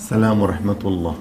السلام ورحمة الله.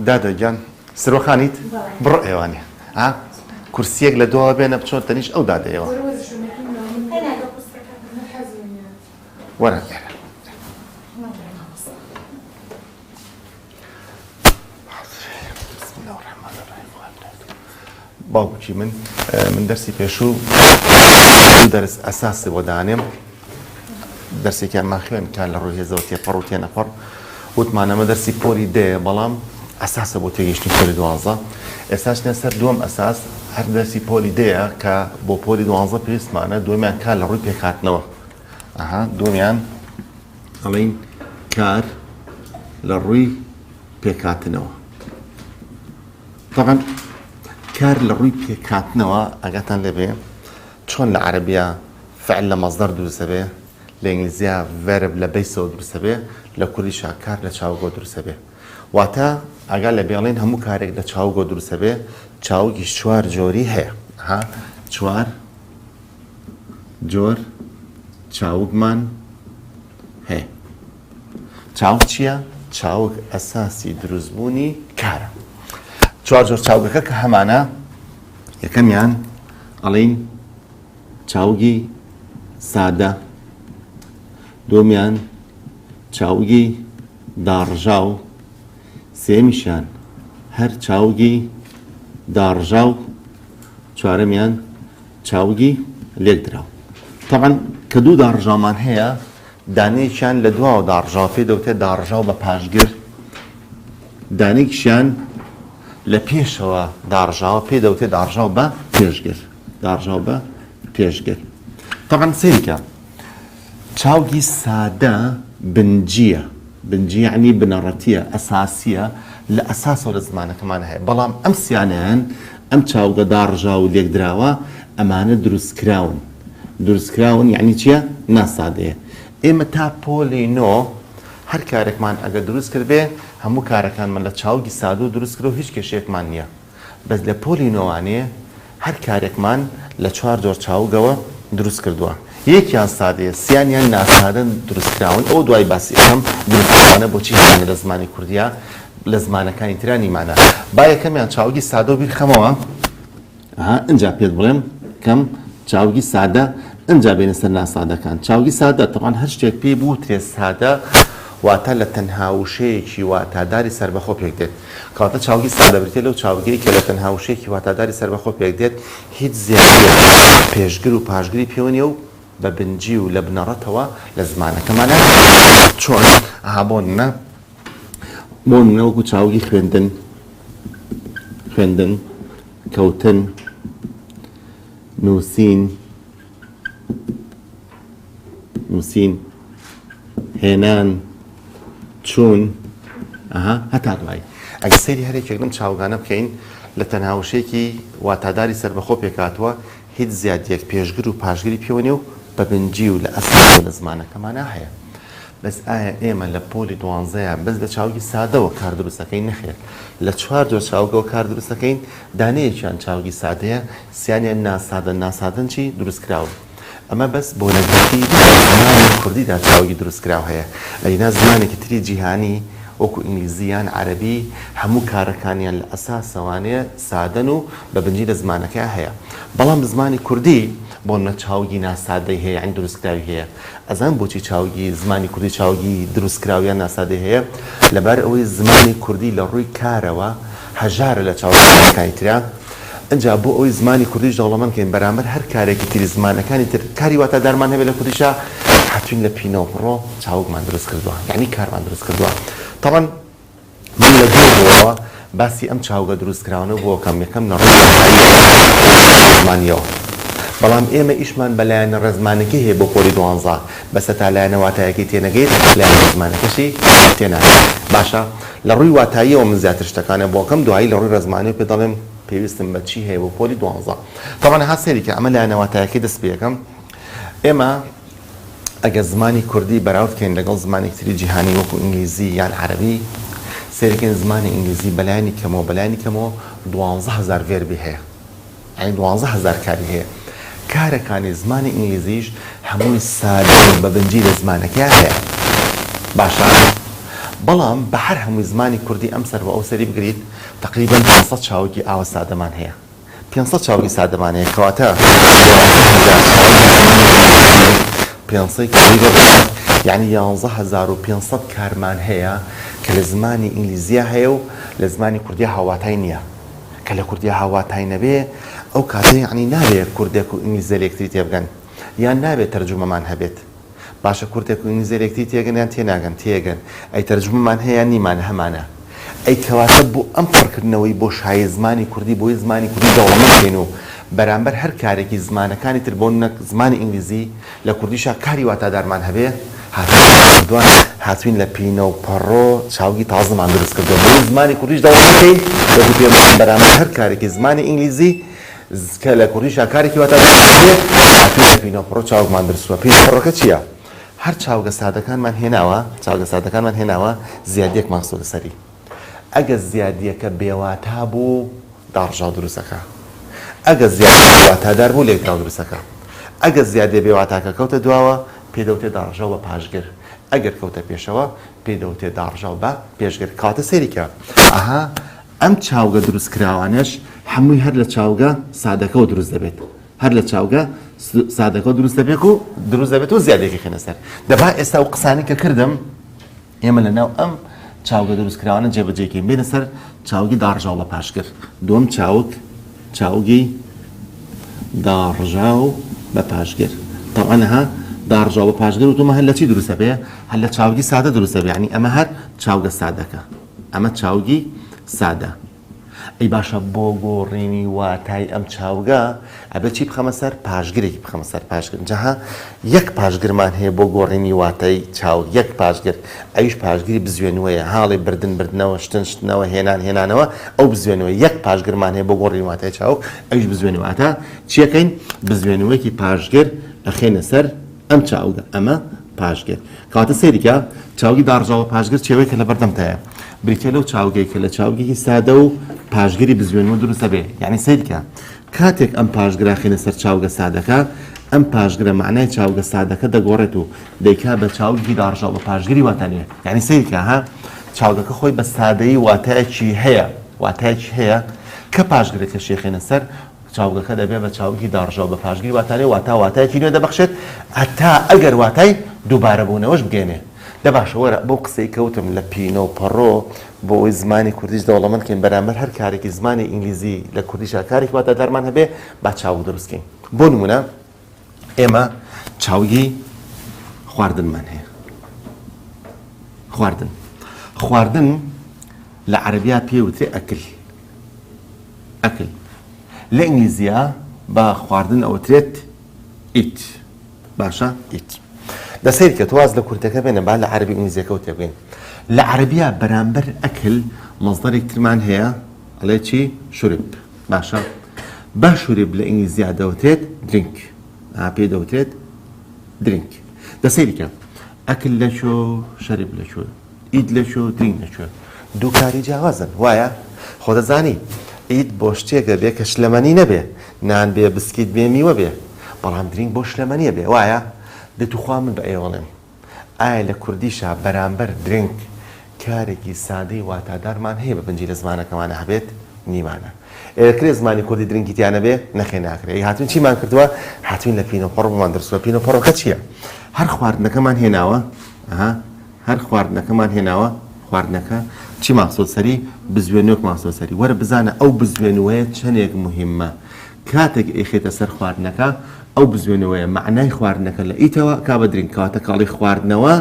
دادا جان سرو خانيت برو ايواني ها كرسيك لدوا بينا بشون تنيش او دادا ايوان ورا بسم الله الرحمن الرحيم. باوكي من درسي بيشو درس اساسي ودانم درسي كان ما خوين كان لروي زوتي فروتي نفر وتمانا مدرسي بولي دي بلام اساس بو تيجيشتي بولي دوازا اساس نسر دوم اساس هر درسي بولي دي كا بو بولي دوازا بيس معنا دوميان كان لروي بيكاتنوا دوميان علين كار لروي بيكاتنوا. طبعا كار لروي بيكاتنوا اجاتن لبي شلون العربيه فعل مصدر درس به الانجليزيه فيرب لبيسو درس به لكل شاكار لتشاوغو درس به واتا اگر لبيالين همو كارك لتشاوغو درس به تشاوغي شوار جوري هي ها شوار جور تشاوغ من هي تشاوغ چيا تشاوغ اساسي دروزبوني كار شوار جور تشاوغ كهمانا يكميان علين تشاوغي ساده دوميان چاوگی دارجاو سيمشان هر چاوگی دارجاو چوارميان چاوگی ليكدراو. طبعا كدو دارجامان هي دانيشان لدواو دارجاو في دوته دارجاو بپاشگر دانيشان لپیشوا دارجاو في دوته دارجاو بپیشگر دارجاو بپیشگر. طبعا سيركا تشاوغي سادة بنجية يعني بنارتية أساسية لأساس الزمان كمان هي بلام أمس يعني أم تشاوغا دارجا وليك دراوا أمانة دروس كراون يعني تيا ناس سادة إما تا بولينو هر كارك مان أجا دروس كربه همو كاركان من لتشاوغي سادو دروس كرو هيش كشيك مانيا بس لبولينو يعني هر كارك مان لچوار جور تشاوغا دروس كردوا یەکیان سادەیە سییانیان ناسادن دروستکراون ئەو دوای باسی ئەەکەم دروستکراونە بۆچی هەیە لە زمانی کوردیە لە زمانەکانی ترانیمانە با یەکەمیان چاوگی سادە و بیرخەمەوە ئەنجا پێت بڵێم کەم چاوگی سادە ئەنجا بێنە سەر ناسادەکان چاوگی سادە تەمان هەر شتێک پێی بوو ترێ سادە واتە لە تەنهاوشەیەکی واتاداری سەربەخۆ پێک دێت کەواتە چاوگی سادە بریتێ لەو چاوگەی کە لە تەنهاوشەیەکی واتاداری سەربەخۆ پێک دێت هیچ زیادیە پێشگر و پاشگری پێوە نیە و ببنجي ولا بنارتوا لزمانه كمان شلون هابوننا مون وكو تشاوغي خويندن كوتن نوسين هێنان چوون هەتا دوای ئەگە سەیری هەرێکێکم چاوگانە بکەین لە تەنهاوشەیەکی واتاداری سەربەخۆ پێکاتوە هیچ زیادیەک پێشگر و پاشگری پێوە نیە و بەبنجی و لە ئەساس لە زمانەکەمانە هەیە بەس ئایا ئێمە لە پۆلی دوانزەیە بەس لە چاوگی سادەوە کار دروستەکەین نەخێر لە چوار جۆر چاوگەوە کار دروستەکەین دانەیەکیان چاوگی سادەیە سییانیان ناسادن چی دروستکراون ئەمە بەس بۆ لەگەتی زمانی کوردیدا چاوگی دروستکراو هەیە ئەینا زمانێکی تری جیهانی وەکو ئینگلیزیان عەرەبی هەموو کارەکانیان لە ئەساسەوانەیە سادەن و بەبنجی لە زمانەکە هەیە بەڵام زمانی کوردی بۆ نە چاوگی ناسادەی هەیە یعنی دروستکراوی هەیە ئەزان بۆچی چاوگی زمانی کوردی چاوگی دروستکراویان ناسادەی هەیە لەبەر ئەوەی زمانی کوردی لە ڕووی کارەوە هەژارە لە چاوگەکانی ترە ئەجا بۆ ئەوی زمانی کوردیش دەوڵەمەندکەین بەرامبەر هەر کارێکی تری زمانەکانی تر کاری واتادارمان هەبێت لە کوردیشا هاتوین لە پینۆپڕۆ چاوکمان دروست کردووە یعنی کارمان دروست کردووە تەڵەن من لە دوورەوە باسی ئەم چاوگە دروست کراونەوە بۆ یەکەم نەڕۆی زمانیەوە بەڵام ئێمە ئیشمان بە لایەنە ڕێزمانەکەی هەیە بۆ پۆلی 12 بەسە تا لایەنە واتایەکەی تێنەگەیت لایەنە ڕێزمانەکەشی تێناگەێت باشە لە ڕووی واتاییەوە من زیاتر شتەکانە بۆکەم دوایی لە ڕووی ڕێزمانی پێ دەڵێم پێویستم بە چی هەیە بۆ پۆلی 12 تەڵەن ها سێریکە ئەمە لایەنە واتایەکەی دەست پێ یەکەم ئێمە ئەگە زمانی کوردی بەراوردکەین لەگەڵ زمانی تری جیهانی وەکو ئینگلیزی یان عەرەبی سێریکەین زمانی ئینگلیزی بەلایانی کەمەوە 12000 ڤێربی هەیە یعنی 12000 کاری هەیە کارەکانی زمانی ئینگلیزیش هەمووی سادە بە بنجی لە زمانەکە هەیە باشە بەڵام بە هەر هەمووی زمانی کوردی ئەم سەر بە ئەو سەری بگریت تقریباً 500 چاوکی ئاوە سادەمان هەیە 500 چاوکی سادەمان هەیە کەواتە 500 یعنی 11500 کارمان هەیە کە لە زمانی ئینگلیزیە هەیە و لە زمانی کوردی هاواتای نییە کە لە کوردی هاواتای نەبێ ئەو کاتە یعنی نابێت کوردێک و ئینگلیزی لێکتری تێبگەن یان نابێت تەرجمەمان هەبێت باشە کوردێک و ئینگلیزی لێکتری تێگەن یان تێناگەن تێگەن ئەی تەرجمەمان هەیە نیمان هەمانە ئەی کەواتە بۆ ئەم پڕکردنەوەی بۆ شایە زمانی کوردی بۆی زمانی کوردی دەوڵەمەندکەین و بەرامبەر هەر کارێکی زمانەکانی تر بۆ زمانی ئینگلیزی لە کوردیشا کاری واتادارمان هەبێ دوان هاتوین لە پینە و پەڕۆ چاوگی تازەمان دروست کردو بۆ زمانی کوردیش دەوڵەمەندکەین دەبوو پێ بەرامبەر هەر کارێکی زمانی ئینگلیزی کە لە کوردیشا کارێکی واتادارمان هەبێ هاتوین لە پینە و پەڕۆ چاوگمان دروستووە پینە و پەڕۆکە چییە؟ هەر چاوگە سادەکانمان هێناوە زیادیەکمان سۆ لەسەری ئەگە زیادیەکە بێواتا بوو داڕژاو دروستەکە ئەگە زیادی بێواتادار بوو لێکراو دروستەکە ئەگە زیادی بێواتاکە کەوتە دواوە پێدەوتێ داڕژاو بە پاشگر ئەگەر کەوتە پێشەوە پێدەوتێ داڕژاو بە پێشگر کاتە سەریکە ئەها ئەم چاوگە دروست کراوانش هەمووی هەر لە چاوگە سادەکەەوە دروست دەبێت هەر لە چاوگە سادەکە دروست دەبێت و زیادێکی خێنە سەر دەبا ئێستا و قسانی کە کردم ئێمە لەناو ئەم چاوگە دروستکراوانە جێبەجێکەین بێنە سەر چاوگی داڕژاو بە پاشگر دووەم چاوگی داڕژاو بە پاشگر تەوانەها داڕژاو بە پاشگر وتومە هەر لە چی دروستە بێ هەر لە چاوگی سادە دروستە بێ یعنی ئەمە هەر چاوگە سادەکە ئەمە چاوگی سادە ئەی باشە بۆ گۆڕینی واتای ئەم چاوگە ئەبێت چی بخەمە سەر پاشگرێکی بخەمە سەر پاشگر جەها یەک پاشگرمان هەیە بۆ گۆڕینی واتای چاو یەک پاشگر ئەویش پاشگری بزوێنوەیە حاڵی بردنەوە شتنەوە هێنانەوە ئەو بزوێنەوە یەک پاشگرمان هەیە بۆ گۆڕینی واتای چاو ئەویش بزوێنواتە چیەکەین بزوێنوەیەکی پاشگر ئەخێنە سەر ئەم چاوگە ئەمە پاشگر کاتە سێریکە چاوگی داڕژاو بە پاشگر چێوەیە کە لە بەردەمتایە بریتە لەو چاوگەی کە لە چاوگەیەکی سادە و پاشگری بزوێنەوە دروستە بێ یعنی سەیرکە کاتێک ئەم پاشگرا خێنە سەر چاوگە سادەکە ئەم پاشگرە معنای چاوگە سادەکە دەگۆڕێت و دەیکا بە چاوگی داڕژاو بە پاشگری واتانێ یعنی سەیرکە ها چاوگەکە خۆی بە سادەیی واتایەکی هەیە کە پاشگرێکە شێخێنە سەر چاوگەکە دەبێت بە چاوگی داڕژاو بە پاشگری واتانێ واتایەکی نوێ دەبەخشێت هەتا ئەگەر واتای دووبارە بوونەوەش بگەێنێ دەباشە وەرە بۆ قسەی کەوتم لە پینە و پەڕۆ بۆ ئەوی زمانی کوردیش دەوڵەمەندکەین بەرامبەر هەر کارێکی زمانی ئینگلیزی لە کوردیشا کارێکی واتادارمان هەبێ با چاوگ دروستکەین بۆ نمونە ئێمە چاوگی خواردنمان هەیە خواردن لە عەرەبیا پێوترێ ئەکل لە ئینگلیزیە بە خواردن ئەوترێت ئیت باشە ئیت دەسەیر کە تواز لە کورتەکە بێنە با لە عەربی ئینگلیزیەکەوت تێبگەین لە عەرەبیا بەرامبەر ئەکل مەزدەرێک ترمان هەیە ئەڵێ چی شورب باشە با شورب لە ئینگلیزیا دەوترێت درینک پێ دەوترێت درینک دەسەیرکە ئەکل لەشۆ شەرب لەشۆ ئیت لەشۆ درینک لەشۆ دوو کاری جیاوازن وایە خۆ دەزانی ئیت بۆ شتێکە بێ کە شلەمەنی نەبێ نان بێ بسکیت بێ میوە بێ بەڵام درینک بۆ شلەمەنیە بێ وایە دەتوخوا من بە ئێوەڵێم ئایا لە کوردیشا بەرامبەر درینک کارێکی سادەی واتادارمان هەیە بە بنجی لە زمانەکەمانە هەبێت نیمانە ئێرەکرێ زمانی کوردی درینکی تیانە بێ نەخێ ناکرێ هاتوین چیمان کردووە هاتوین لە پینە و پەڕۆ بمان دەرسووە پینە و پەڕۆکە چییە هەر خواردنەکەمان هێناوە خواردنەکە چی ماخسۆ سەری بزوێنۆک ماخسۆ سەری وەرە بزانە ئەو بزوێنوەیە چەندێک مهمە کاتێک ئێخێتە سەر خواردنەکە ئەو بزوێنەوەیە معنای خواردنەکە لە ئیتەوە کا بەدرین کاتە کاڵی خواردنەوە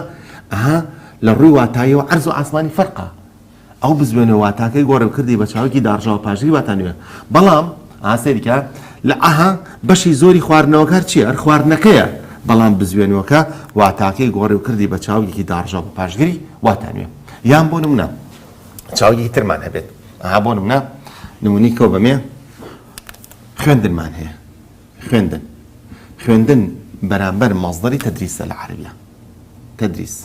ئەها لە ڕووی واتاییەوە عەرز و ئاسمانی فەرقە ئەو بزوێنەوە واتاکەی گۆڕێوکردی بە چاوەکی داڕژاوە پاژگری واتانوێ بەڵام ئاسێریکە لە ئەها بەشی زۆری خواردنەوەکە چیە هەر خواردنەکەیە بەڵام بزوێنەوەکە واتاکەی گۆڕێوکردی بە چاوێکی داڕژاو بە پاشگری واتانوێ یان بۆ نمونە چاوێکی ترمان هەبێت ئەها بۆ نمونە نمونی کەو بەمێ خوێندنمان هەیە خوێندن بەرامبەر مەزدەری تەدریسە لە عەرەبیە تەدریس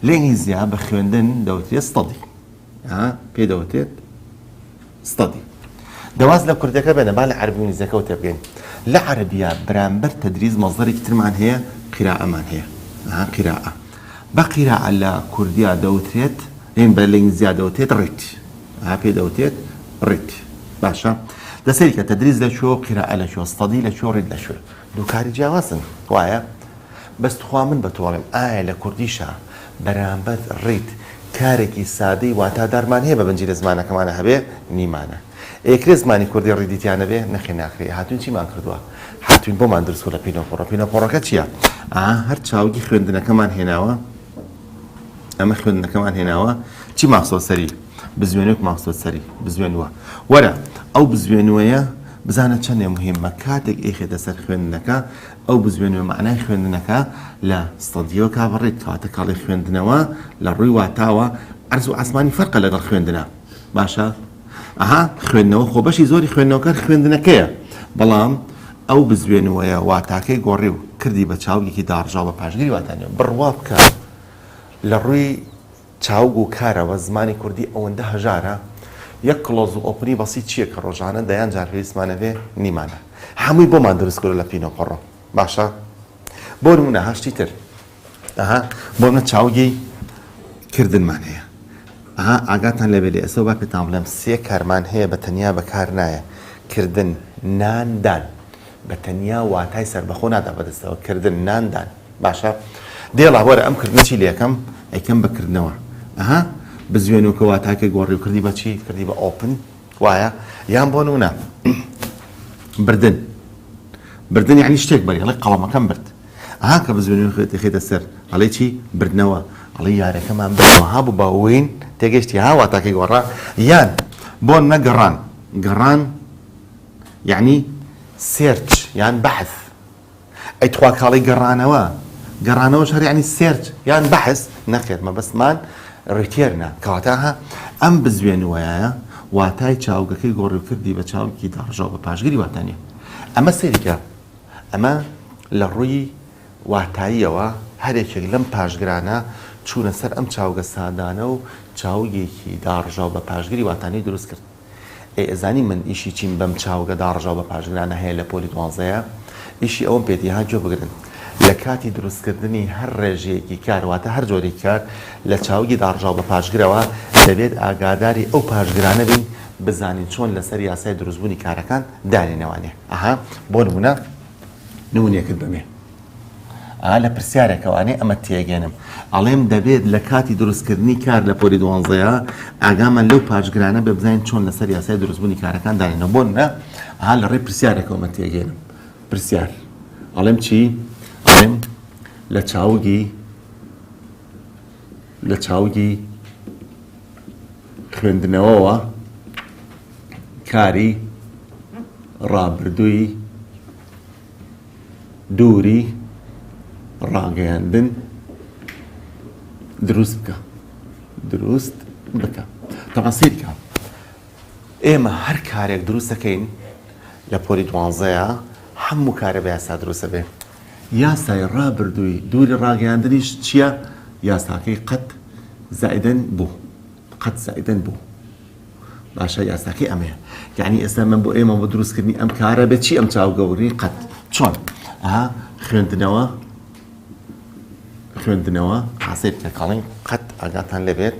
لە ئینگلیزیە بە خوێندن دەوترێت ستەدی پێ دەوترێت ستەدی دەواز لە کوردەکە بێنە با لە عەرەبی و ئینگلیزیەکەوە تێبگەین لە عەرەبیە بەرامبەر تەدریس مەزدەرێکی ترمان هەیە قیراءەمان هەیە قیراءە بە قیراءە لە کوردیا دەوترێت بە لە ئینگلیزیە دەوترێت ڕیت پێ دەوترێت ڕیت باشە دەسەریکە تەدریس لەکوێ قیراءە لەکوێ ستەدی لەکوێ ڕیت لەکوێ دووکاری جیاوازن وایە بەستخوا من بەتۆڵێم ئایا لە کوردیشە بەرامبەر ڕیت کارێکی سادەی واتە دارمان هەیە بە بەنجی لە زمانەکەمانە هەبێ نیمانە ئێکرێ زمانی کوردی ڕیدیتیانە بێ نەخێ ناکرێ هاتوون چیمان کردووە هاتوین بۆمان دروستکۆ لە پینۆپۆڕەکە چییە هەر چاوگی خوێندنەکەمان هێناوە ئەمە خوێندنەکەمان هێناوە چی ماخسۆ سەری بزوێنێک ماخسۆ سەری بزوێنوە وەرە ئەو بزوێنوەیە بزانە چەندێ مهمە کاتێک ئێخێتە سەر خوێندنەکە ئەو بزوێنوە معنای خوێندنەکە لە ستەدیۆ کابڕێت کاتە کاڵی خوێندنەوە لە ڕووی واتاوە عەرز و ئاسمانی فەرقە لەگەڵ خوێندنە باشە خوێندنەوە خۆ بەشی زۆری خوێندنەوەکە خوێندنەکەیە بەڵام ئەو بزوێنوەیە واتاکەی گۆڕی و کردی بە چاوگێکی داڕژاو بە پاشگیری واتانێ بڕوا بکە لە ڕووی چاوگ و کارەوە زمانی کوردی ئەوەندە هەژارە یەک کلۆز و ئۆپنی بەسی چییە کە ڕۆژانە دەیان جار پێویستمانەوێ نیمانە هەمووی بۆمان دروستکرد لە پینۆپۆڕۆ باشە بۆ نمونە هەشتی تر بۆ منە چاوگی کردنمان هەیە ئاگاتان لەبێ لێ ئێستا با پێتان بڵێم سێ کارمان هەیە بە تەنیا بەکار نایە کردن ناندان بە تەنیا واتای سەربەخۆ نادا بەدەستەوە کردن ناندان باشە دێڵا وەرە ئەم کردنی چی لێکەم ئەیکەم بەکردنەوە بزوێنوکە واتاکە گۆڕی و کردی بە چی کردی بە ئۆپن وایە یان بۆ نمونە بردن یعنی شتێک بەری هەڵی قەڵەمەکەم برد کە بزوێنوە خێتە سەر هەڵی چی بردنەوە هەڵی یارەکەمان بردنەوە هابوو باوین تێگەشتی واتاکەی گۆڕا یان بۆ نەگەڕان گەڕان یعنی سێرچ یان بەحث ئەی تخوا کاڵی گەڕانەوەش هەر یعنی سێرچ یان بەحث نەخێر مەبەستمان ڕیتێرنە کەواتە ئەم بزوێنوەیە واتای چاوگەکەی گۆڕی کردی بە چاوکی داڕژاو بە پاشگیری واتانیە ئەمە سێریکە ئەمە لە ڕووی واتاییەوە هەرێکێک لەم پاشگرانە چوونە سەر ئەم چاوگە سادانە و چاوگێکی داڕژاو بە پاشگیری واتانی دروست کرد ئەزانی من ئیشی چیم بەم چاوگە داڕژاو بە پاشگرانە هەیە لە پۆلی 12 ئیشی ئەوم پێتی جۆ بگرن لە کاتی دروستکردنی هەر ڕێژەیەکی کارواتە هەر جۆرێکی کار لە چاوگی داڕژاو بە پاشگرەوە دەبێت ئاگاداری ئەو پاشگرانە بین بزانین چۆن لەسەر یاسای دروستبوونی کارەکان دانێنەوانێ بۆ نمونە نمونەیەکرد بەمێ لە پرسیارێکەوانێ ئەمە تێگەێنم ئەڵێم دەبێت لە کاتی دروستکردنی کار لە پۆلی 12 ئاگامان لەو پاشگرانە بە بزانین چۆن لەسەر یاسای دروستبوونی کارەکان دانێنەوە بۆ نمونە لە ڕێی پرسیارێکەوە تێگەێنم پرسیار ئەڵێم چی ئەڵێم لە چاوگی خوێندنەوەوە کاری ڕابردووی دووری ڕاگەیاندن دروست بکە تەفەسیرکە ئێمە هەر کارێک دروست دەکەین لە پۆلی 12 هەموو کارە بە یاسا دروستە بێ یاسای ڕابردووی دووری ڕاگەیاندنیش چییە یاساکەی قەت زائدەن بوو باشە یاساکەی ئەمەیە یعنی ئێستا من بۆ ئێمە بۆ دروستکردنی ئەم کارە بێت چی ئەم چاوگەوری قەت چۆن خوێندنەوە حاسێت کە کاڵین قەت ئاگاتان لەبێت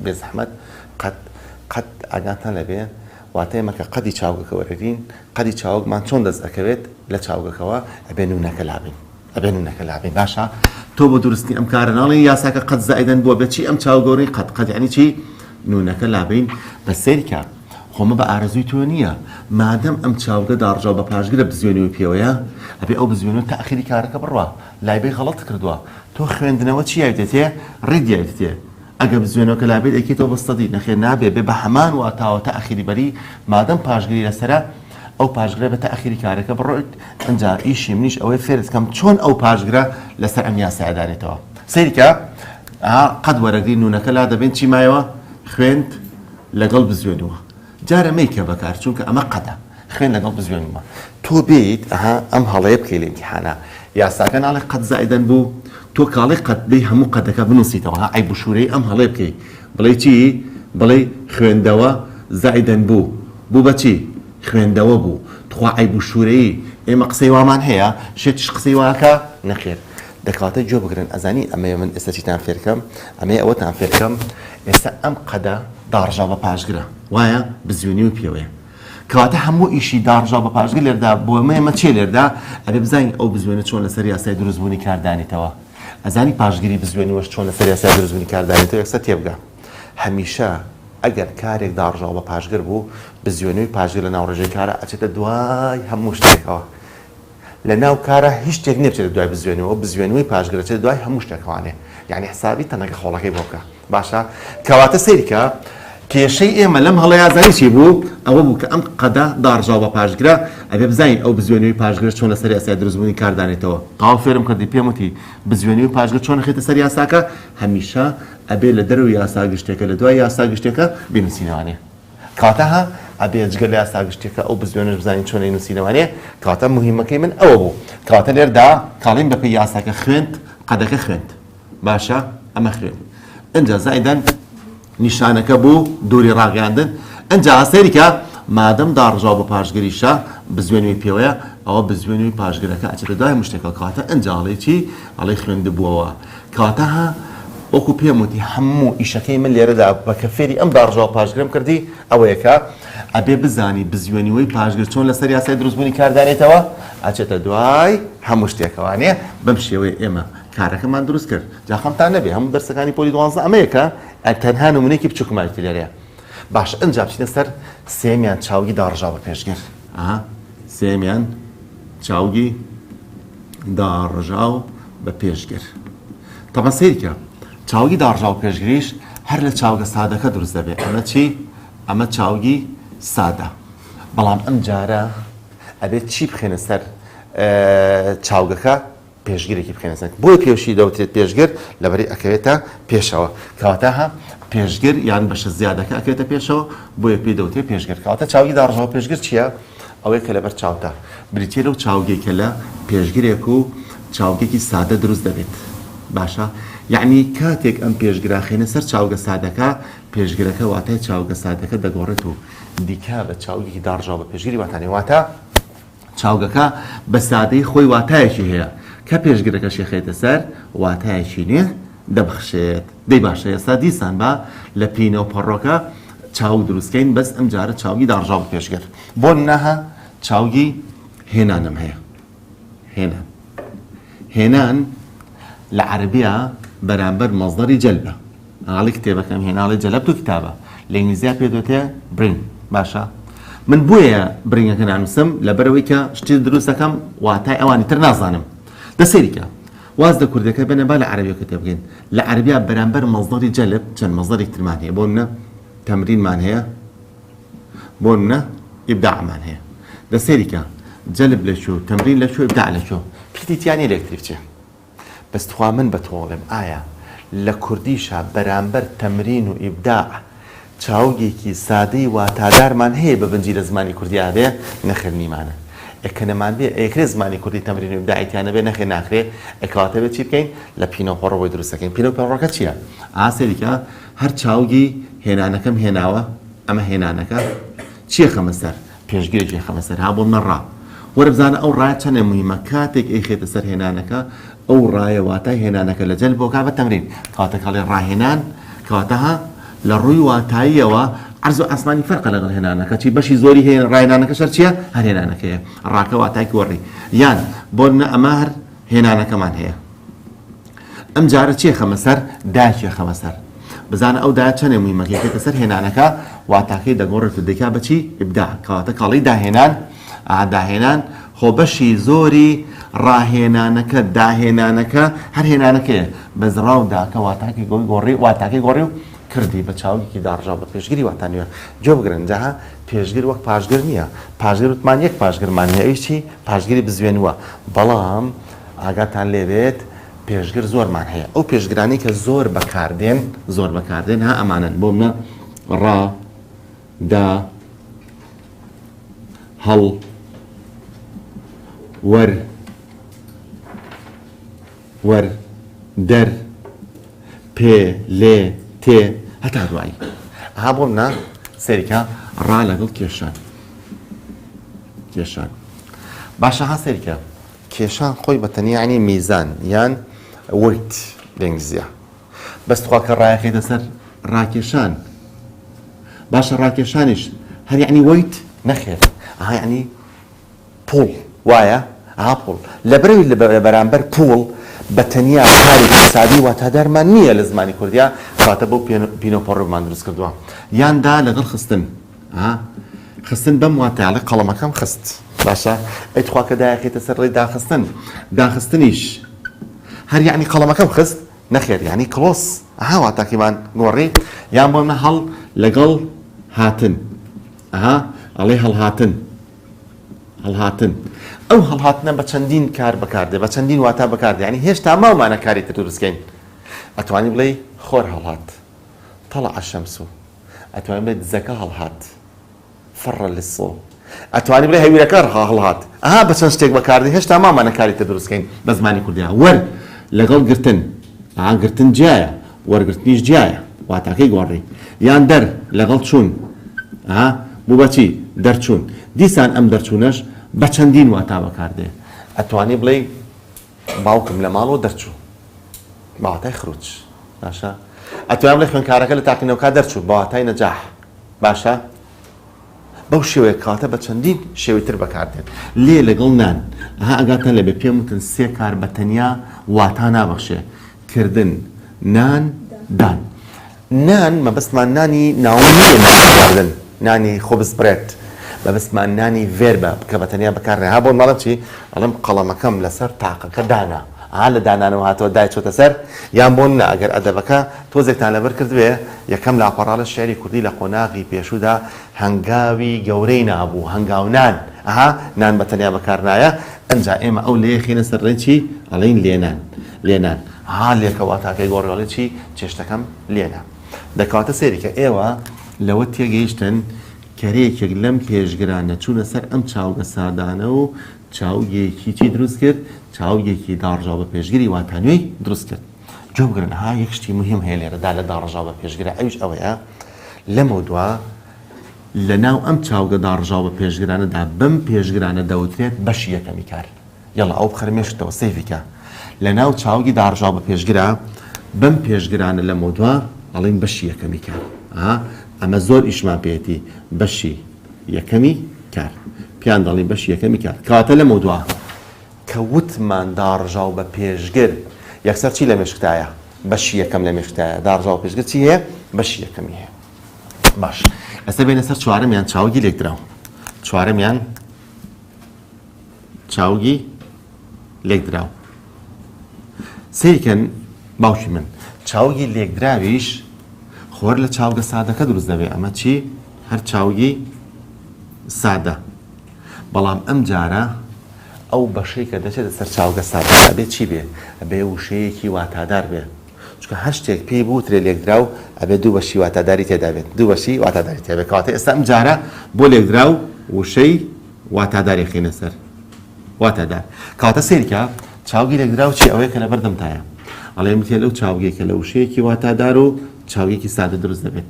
بێ زەحمەت قەت ئاگاتان لەبێت واتە ئێمە کە قەدی چاوگەکە وەرەگرین قەدی چاوگمان چۆن دەست دەکەوێت لە چاوگەکەوە ئەبێ نونەکە لابین باشە تۆ بۆ دروستی ئەم کارە ناڵێن یاساکە قەت زائیدەن بووە بێت چی ئەم چاوگەوڕی قەت یعنی چی نونەکە لابین بە سێریکە خۆمە بە ئارەزوی تۆ نییە مادەم ئەم چاوگە داڕژاو بە پاشگرە بزوێنەوەی پێوەیە ئەبێ ئەو بزوێنەوە تاخیری کارەکە بڕوە لایبەی غەڵەت کردووە تۆ خوێندنەوە چی یاوێتێ ڕێدیایێتێ ئەگە بزوێنەوەکە لابێت ئەکێتەوە بەستەدی نەخێ نابێ بێ بە هەمان واتاوە تاخیری بەری مادەم پاشگری لەسرە ئەو پاشگرە بە تاخیری کارەکە بڕۆیت ئەنجا ئیشی منیش ئەوەی فێرت کەم چۆن ئەو پاشگرە لەسەر ئەم یاسایدارێتەوە سەیریکە قەت وەرەگری نونەکە لا دەبێن چی مایەوە خوێند لەگەڵ بزوێنەوە جارە مەیکە بەکار چونکە ئەمە قەدە خوێن لەگەڵ بزوێنەوە تۆ بێیت ئەم هەڵەیە بکەی لە ئیمتیحانە یاساکە ناڵێ قەت زائیدەن بوو تۆ کاڵی قەت بێ هەموو قەدەکە بنووسیتەوە عیب و شوورەی ئەم هەڵەیە بکەی بڵێ چی بڵێ خوێندەوە زائیدەن بوو بە چی خوێندەوە بوو تخوا عیب و شوورەی ئێمە قسەی وامان هەیە شێتیش قسەی واکە نەخێر دەکاتە جۆ بگرن ئەزانی ئەمەیە من ئێستا چیتان فێرکەم ئەمەیە ئەوەتان فێرکەم ئێستا ئەم قەدە داڕژا بە پاشگرە وایە بزوێنی و پێوەیە کەواتە هەموو ئیشی داڕژا بە پاشگر لێردا بۆ ئەمە چێ لێردا ئەبێ بزانین ئەو بزوێنە چۆن لەسەر یاسای دروستبوونی کاردانیتەوە ئەزانی پاشگیری بزوێنیوەش چۆن لەسەر یاسای دروستبوونی کاردانیتەوە یەکسەر تێبگە هەمیشە ئەگەر کارێک داڕژاو بە پاشگر بوو بزوێنەوەی پاشگر لە ناوڕێژەی کارە ئەچێتە دوای هەموو شتێکەوە لە ناو کارە هیچ شتێک نییە بچێتە دوای بزوێنەوە بزوێنەوەی پاشگرە چێت دوای هەموو شتێکەوانێ یعنی حسابی تەنەکە خۆڵەکەی بۆ بکە باشە کەواتە سەیریکە کێشەی ئێمە لەم هەڵە یازانی چی بوو ئەوە بوو کە ئەم قەدە داڕژاو بە پاشگرە ئەبێ بزانین ئەو بزوێنەوەی پاشگر چۆن لەسەر یاسای دروستبوونی کاردانێتەوە قاو فێرم کردی پێم وتی بزوێنەوەی پاشگر چۆن خێتە سەر یاساکە هەمیشە ئەبێ لە دەرەوەی یاسا گشتێکە لە دوای یاسا گشتێکە بنووسینەوانێ کاتە ها ئەبێ جگە لە یاسا گشتێکە ئەو بزوێنەش بزانین چۆن نووسینەوانێ کاتە مهمەکەی من ئەوە بوو کاتە لێردا کاڵین بەپێی یاساکە خوێند قەدەکە خوێند باشە ئەمە خوێند ئەنجا زائیدەن نیشانەکە بوو دووری ڕاگەاندن ئەنجا سەیریکە مادەم داڕژاو بە پاشگریشە بزوێنەوەی پێوەیە ئەوە بزوێنەوەی پاشگرەکە ئەچێتە دوای مشتێکە کاتە ئەنجاڵی چی ئەڵێ خوێندبووەوە کاتە ها وەکو پێم وتی هەموو ئیشەکەی من لێرەدا بە کە فێری ئەم داڕژاو پاشگرم کردی ئەوەیەکە ئەبێ بزانی بزوێنیەوەی پاشگر چۆن لەسەر یاسای دروستبوونی کاردانێتەوە ئەچێتە دوای هەموو شتێکەوانێ بەم شێوەیە ئێمە کارەکەمان دروست کرد جاخەمتان نەبێ هەموو دەرسەکانی پۆلی 12 ئەمەیەکە تەنها نمونەیەکی بچووکمایەتی لێرەیە باش ئەنجا بچینە سەر سێمیان چاوگی داڕژاو بە پێشگر سێمیان چاوگی داڕژاو بە پێشگر تەمە سەیریکە چاوگی داڕژاو پێشگریش هەر لە چاوگە سادەکە دروست دەبێت ئەمە چی ئەمە چاوگی سادە بەڵام ئەم جارە ئەبێت چی بخێنە سەر چاوگەکە پێشگیرێکی بخێنەسەر بۆی پێوشی دەوترێت پێشگر لەبەری ئەکەوێتە پێشەوە کەواتە پێشگر یان بەشە زیادەکە ئەکەوێتە پێشەوە بۆیە پێی دەوترێت پێشگر کەواتە چاوگی داڕژاو پێشگر چییە ئەوەیە کە لەبەر چاوتە بریتێ لەو چاوگێکە لە پێشگرێک و چاوگێکی سادە دروست دەبێت باشە یعنی کاتێک ئەم پێشگرا خێنە سەر چاوگە سادەکە پێشگرەکە واتای چاوگە سادەکە دەگۆڕێت و دیکە بە چاوگێکی داڕژاو بە پێشگیری واتانێ واتە چاوگەکە بە سادەی خۆی واتایەکی هەیە کە پێشگرەکەشی خێتە سەر واتایەکی نییە دەبخشێت دەی باشە ئێستا دیسان بە لە پینە و پەڕۆکە چاو دروستکەین بەس ئەم جارە چاوگی داڕژاو بە پێشگر بۆ نەها چاوگی هێنانم هەیە هێنان لە عەربیە بەرامبەر مەزدەری جەلبە ئاڵی کتێبەکەم هێناڵی جەلەب و کتابە لە ئینگلیزیە پێ دەوتێ برین باشە من بۆیە برینگەکە نانووسم لەبەرەوەی کە شتی دروست دەکەم واتای ئەوانی تر نازانم دەسەریکە واز لە کوردەکە بنە با لە عەربیەکە تێبگەین لە عەربیە بەرامبەر مەزدەری جەلب چەند مەزدەرێک ترمان هەیە بۆ منە تەمرینمان هەیە بۆ منە ئیبداعمان هەیە دەسەریکە جەلب لەکوێ تەمرین لەکوێ ئیبداع لەکوێ پێتیتیانی لەکتریفچێ بەستخوا من بەتۆڵێم ئایا لە کوردیشە بەرامبەر تەمرین و ئیبداع چاوگێکی سادەی واتادارمان هەیە بە بنجی لە زمانی کوردیا بێ نەخێر نیمانە ئەکەنەمان بێ ئەکرێ زمانی کوردی تەمرین و ئیبداعیتیانە بێ نەخێ ناکرێ ئەکەواتە بێت چی بکەین لە پینە و پەڕۆ بۆی دروستەکەین پینە و پەڕۆکە چییە ئاسێریکە هەر چاوگی هێنانەکەم هێناوە ئەمە هێنانەکە چیە خەمە سەر پێشگیرێکی خەمە سەر ها بۆ مەڕا وەرە بزانە ئەو ڕایە چەندە موهیمە کاتێک ئەیخێتە سەر هێنانەکە ئەو ڕایە واتای هێنانەکە لە جەلب بۆ کابە تەمرین کاتێکاڵێ ڕاهێنان کاتەها لە ڕووی واتاییەوە عرض و ئاسمانی فەرقە لەگەڵ هێنانەکە چی بەشی زۆری ڕاهێنانەکە شەر چییە هەر هێنانەکەیە ڕاکە واتای وەڕی یان بۆ ئەمە هەر هێنانەکەمان هەیە ئەم جارە چیە خەمە سەر داچیە خەمە سەر بزانە ئەو دا چەندێ مویمەکەکەتە سەر هێنانەکە واتاکەی دەگۆڕێت و دەکا بچی ئبدا کەواتە کاڵی داهێنان خۆ بەشی زۆری ڕاهێنانەکە داهێنانەکە هەر هێنانەکەیە بەزراودا کە واتاکەی گۆڕی و کردی بە چاوگێکی داڕژاو بە پێشگیری واتانوێ جۆ بگرن جاها پێشگیر وەک پاشگر نییە پاشگر وتمان یەک پاشگرمان هەیە ئەویشی پاشگیری بزوێنووە بەڵام ئاگاتان لێبێت پێشگر زۆرمان هەیە ئەو پێشگرانی کە زۆر بەکاردێن ها ئەمانن بۆ منە ڕا دا هەڵ وەر دەر پێ لێ تێ هەتا دوایی ئەها بۆ منە سەریکە ڕا لەگەڵ کێشان باشە ها سەریکە کێشان خۆی بەتەنیانی میزان یان وەیت لەنگزیە بەستخوا کە ڕایەکەیتە سەر ڕاکێشان باشە ڕاکێشانیش هەر یعنی وەیت نەخێر ئەها یعنی پوڵ وایە ئەها پوڵ لەبەرەوەی لە بەرامبەر پوڵ بەتەنیا کاری اقتصادی واتادارمان نییە لە زمانی کوردیا کاتە بۆ پینۆپۆڕمان دروست کردووە یاندا لەگەڵ خستن بەم واتایڵی قەڵەمەکەم خست باشە ئەیتخوا کە دایەکەیتە سەر ڕێی داخستنیش هەر یعنی قەڵەمەکەم خست نەخێر یعنی کلۆس ئەها واتاکیمان گۆڕی یان بۆ منە هەڵ لەگەڵ هاتن ئەها ئەڵێ هەڵهاتن ئەو هەڵهاتنە بە چەندین کار بەکاردێ بە چەندین واتا بەکاردێ یعنی هێشتا ماومانە کاریتر دروستکەین ئەتوانی بڵێ خۆر هەڵهات طەڵع الشەمس ئەتوانی بڵێ دزەکە هەڵهات فەڕە للصۆ ئەتوانی بڵێ هەویرەکە هەڵهات ئەها بە چەند شتێک بەکاردێ هێشتا ماومانە کاریتر دروستکەین بە زمانی کوردیا وەر لەگەڵ گرتن گرتن جیایە وەرگرتنیش جیایە واتاکەی گۆڕی یان دەر لەگەڵ چوون بوو بەچی دەرچوون دیسان ئەم دەرچوونەش بە چەندین واتا بەکاردێ ئەتوانی بڵێ باوکم لە ماڵەوە دەرچوو باواتای خروج باشە ئەتوانی بڵێ خوێنکارەکە لە تاقینەوەکە دەرچوو باواتای نەجاح باشە بەو شێوەیە کاتە بە چەندین شێوەی تر بەکاردێن لێ لەگەڵ نان ئەها ئەگاتان لەبێ پێم وتن سێ کار بە تەنیا واتا نابەخشێ کردن نان دان نان مەبەستمان نانی ناوەندی نانخواردن نانی خۆبز برێت بەبستمان نانی ڤێربە کە بە تەنیا بەکارڕێ ها بۆ ماڵم چی ئەڵم قەڵەمەکەم لەسەر تاقەکە دانا لە دانانەوە هاتەوە دای چۆتە سەر یان بۆ نە ئەگەر ئەدەبەکە تۆزێکتان لەبەر کردوێ یەکەم لاپەڕا لە شێعری کوردی لە قۆناغی پێشوودا هەنگاوی گەورەی نابوو هەنگاونان نان بە تەنیا بەکارنایە ئەنجا ئێمە ئەو لێخینە سەر ڕێی چی ئەڵین لێنان لێکە واتاکەی گۆڕێڵی چی چێشتەکەم لێنە دەکاتە سێریکە ئێوە لەوە تێگەیشتن کەرێکێک لەم پێشگرانە چوونە سەر ئەم چاوگە سادانە و چاوگێکی چی دروست کرد چاوگێکی داڕژاو بە پێشگیری واتانوێی دروست کرد جۆ بگرن یەک شتی مهم هەیە لێرەدا لە داڕژاو بە پێشگرە ئەویش ئەوەیە لەمە دووە لە ناو ئەم چاوگە داڕژاو بە پێشگرانەدا بەم پێشگرانە دەوترێت بەشی یەکەمی کار یەڵا ئەو بخەرمێشتەوە سەیفیکە لە ناو چاوگی داڕژاو بە پێشگرە بەم پێشگرانە لەمە دووە ئەڵین بەشی یەکەمی کار ئەمە زۆر ئیشمان پێێتی بەشی یەکەمی کار پیان دەڵین بەشی یەکەمی کار کاتە لە مودووە کە وتمان داڕژاو بە پێشگر یەکسەر چی لە مێشکتایە بەشی یەکەم لە مێشکتایە داڕژاو بە پێشگر چی هەیە بەشی یەکەمی هەیە باش ئەستا بێنە سەر چوارەمیان چاوگی لێکدراوە چوارەمیان چاوگی لێکدراوە سێکەن باوکی من چاوگی لێکدراویش خۆر لە چاوگە سادەکە دروست دەبێ ئەمە چی هەر چاوگی سادە بەڵام ئەم جارە ئەو بەشەی کە دەچێتە سەر چاوگە سادە ئەبێ چی بێ ئەبێ وشەیەکی واتادار بێ چونکە هەر شتێک پێی بوترێ لێکدراو ئەبێ دوو بەشی واتاداری تێدا بێت دوو بەشی واتاداری تێ بێت کەواتە ئێستا ئەم جارە بۆ لێکدراو وشەی واتاداری خینە سەر واتادار کەواتە سێریکە چاوگی لێکدراو چی ئەوەیە کە لەبەر دەمتایە ئەڵێ متێ لەو چاوگێکە لە وشەیەکی واتادار و چاوگێکی سادە دروست دەبێت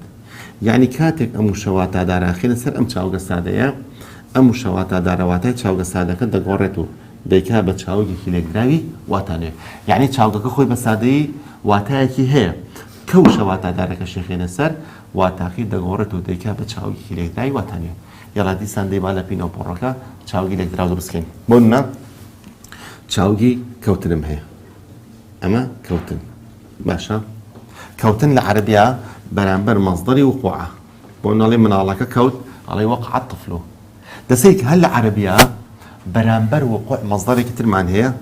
یعنی کاتێک ئەم وشە واتادارە خینە سەر ئەم چاوگە سادەیە ئەم وشە واتادارە واتای چاوگە سادەکە دەگۆڕێت و دەیکا بە چاوگێکی لێکدراوی واتانوێ یعنی چاوگەکە خۆی بە سادەیی واتایەکی هەیە کە وشە واتادارەکەشی خێنە سەر واتاقی دەگۆڕێت و دەیکا بە چاوگێکی لێکدراوی واتانوێ یاڵا دیسان دەیبا لە پینۆپۆڕەکە چاوگی لێکدراو دروستکەین بۆ نمونە چاوگی کەوتنم هەیە ئەمە کەوتن باشا كوتن العربية برامبر مصدري وقوعه بقولنا لي من الله كوت علي وقع الطفل دسيك هل العربية برامبر وقوع مصدري كتير معنى هي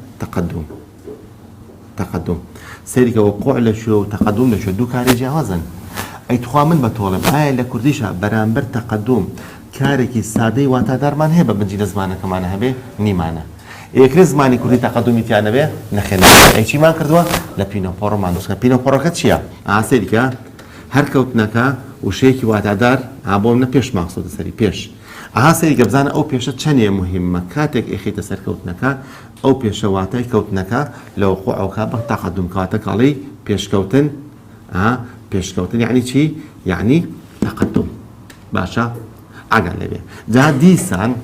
تقدم سيرك وقوع لشو تقدم لشو دو كاري جوازا اي تخوا من بطولم لكرديشا برامبر تقدم كاريكي سادي واتادار من هبه بنجي زمانه كمان هبه نيمانه يكري زماني كردي تقدمي تيانا به نخنا اي شي ما كردوا لبينو بورو ماندوس بينو بورو كتشيا سيرك هر كوتنكا وشيكي واتادار عبوم نبيش مقصود سري بيش سيرك بزانه او بيشه چنيه مهمه كاتك اخيت سر كوتنكا او بيشه واتاي كوتنكا لو وقوعك بتقدم كاتك علي بيش كوتن بيش كوتن يعني شي يعني تقدم باشا عقل لبي جا ديسان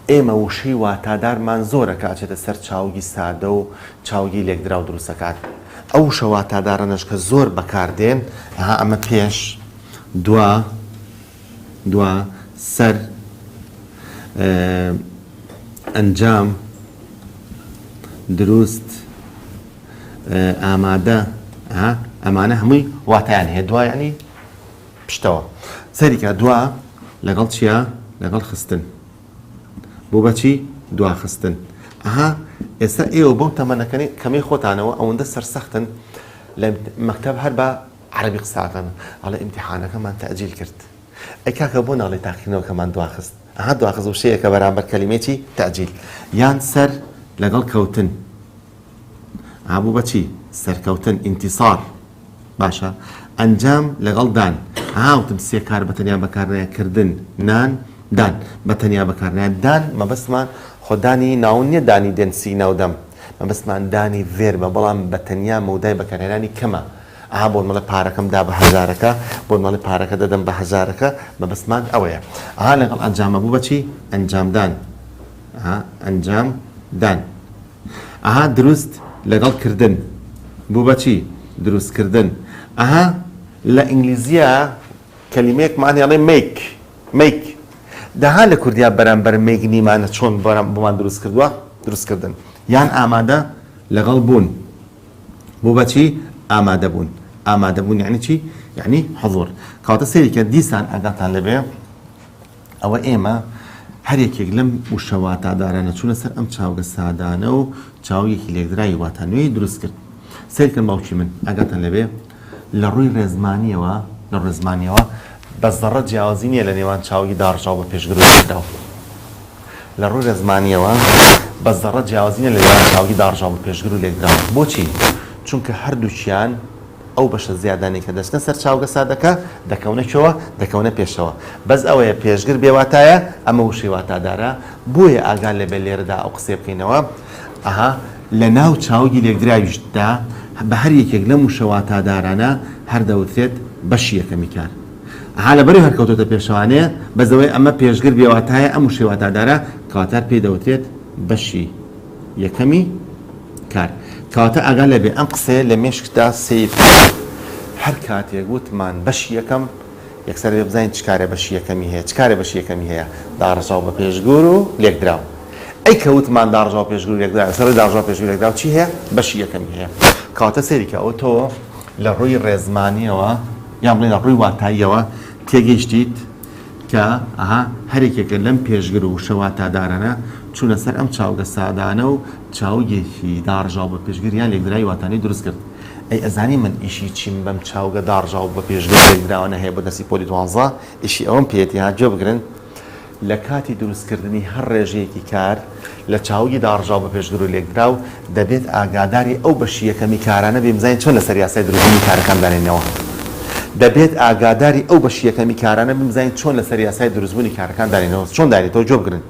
ايما وشي واتادار من زوره كاتشت سر چاوگي ساده و چاوگي ليك دراو دروسكات او شواتادارنش که زور بکاردين اما بيش دوا سر انجام دروست آماده امانه همي واتا يعني هي دوا يعني بشتوا سريكا دوا لقل چيا لقل خستن بوبا دوا خستن ئێستا ئێوە بەو تەمەنەکەنی کەمەی خۆتانەوە ئەوەندە سەرسەختن لە مەکتەب هەر بە عەرەبی قساکەن ئەڵێ ئیمتیحانەکەمان تەئجیل کرد ئەی کاکە بۆ ناڵێ تاقیکردنەوەکەمان دواخست دواخست و شەیەکە بەرامبەر کەلیمەیەکی تەئجیل یان سەر لەگەڵ کەوتن بوو بە چی سەرکەوتن ئینتیسار باشە ئەنجام لەگەڵ دان وتم سێ کار بەتەنیا بەکارنایەکردن نان دان بەتەنیا بەکارنایە دان مەبەستمان خۆدانی ناون نییە دانی دەنسی ناودەم مەبەستمان دانی ڤێر بە بەڵام بەتەنیا مەودای بەکارهێنانی کەمە بۆ مەڵێ پارەکەم دا بە هەزارەکە بۆ مەڵێ پارەکە دەدەم بە هەزارەکە مەبەستمان ئەوەیە لەگەڵ ئەنجامە بوو بەچی ئەنجامدان ئەنجام دان دروست لەگەڵ کردن بوو بەچی دروستکردن لە ئینگلیزیە کەلیمەیەک معنی make دەها لە کوردیا بەرامبەر make نیمانە چۆن بۆمان دروست کردووە دروستکردن یان ئامادە لەگەڵ بوون بوو بەچی ئامادە بوون یعنی چی یعنی حضور کەواتە سەیریکە دیسان ئاگاتان لەبێ ئەوە ئێمە هەر یەکێک لەم وشەواتادارانە چوونە سەر ئەم چاوگە سادانە و چاوگێکی لێکدرایی واتانوێی دروست کرد سەیرکەن باوکی من ئاگاتان لەبێ لە ڕووی ڕێزمانیەوە بە زەڕە جیاوازی نییە لە نێوان چاوگی داڕژاو بە پێشگر و لێکدراو لە ڕووی ڕێزمانیەوە بە زەڕە جیاوازی نییە لە نێوان چاوگی داڕژاو بە پێشگر و لێکدراو بۆچی چونکە هەردووچیان ئەو بەشە زیادانی کە دەچنە سەر چاوگە سادەکە دەکەونە پێشەوە بەس ئەوەیە پێشگر بێواتایە ئەمە وشەی واتادارە بۆیە ئاگال لەبێ لێرەدا ئەو قسێ بکەینەوە لە ناو چاوگی لێکدراویشدا بە هەر یەکێک لەم وشە واتادارانە هەر دەوترێت بەشی یەکەمی کار لەبەری هەرکەوتۆتە پێشەوانەیە بەزەوەی ئەمە پێشگر بێواتایە ئەم وشەی واتادارە کەواتە پێی دەوترێت بەشی یەکەمی کار کەواتە ئاگال لەبێ ئەم قسەیە لە مێشکدا سیر هەر کاتێک وتمان بەشی یەکەم یەکسەر بێ بزانین چ کارێ بەشی یەکەمی هەیە چ کارێ بەشی یەکەمی هەیە داڕژاو بە پێشگور و لێکدراو ئەی کە وتمان داڕژاو پێشگور و لێکدراو سەرەوەی داڕژاو پێشگور و لێکدراو چی هەیە بەشی یەکەمی هەیە کەواتە سەیریکە ئەو تۆ لە ڕووی ڕێزمانیەوە یان بڵێن لە ڕووی واتاییەوە تێگەیشتیت کە هەرێکێکە لەم پێشگر و شەواتادارانە چوونە سەر ئەم چاوگە سادانە و چاوگێکی داڕژاو بە پێشگر یان لێکدرایی واتانی دروست کرد ئەی ئەزانی من ئیشی چیم بەم چاوگە داڕژاو بە پێشگر لێکدراوانە هەیە بۆ دەستی پۆلی 12 ئیشی ئەوم پێێتی جێ بگرن لە کاتی دروستکردنی هەر ڕێژەیەکی کار لە چاوگی داڕژاو بە پێشگر و لێکدراو دەبێت ئاگاداری ئەو بەشی یەکەمی کارانە بێ بزانین چۆن لەسەر یاسای دروستبوونی کارەکان دانێنەوە دەبێت ئاگاداری ئەو بەشی یەکەمی کارانە بمزانین چۆن لەسەر یاسای دروستبوونی کارەکان دانێنەوە چۆن دانێتەوە جۆ بگرن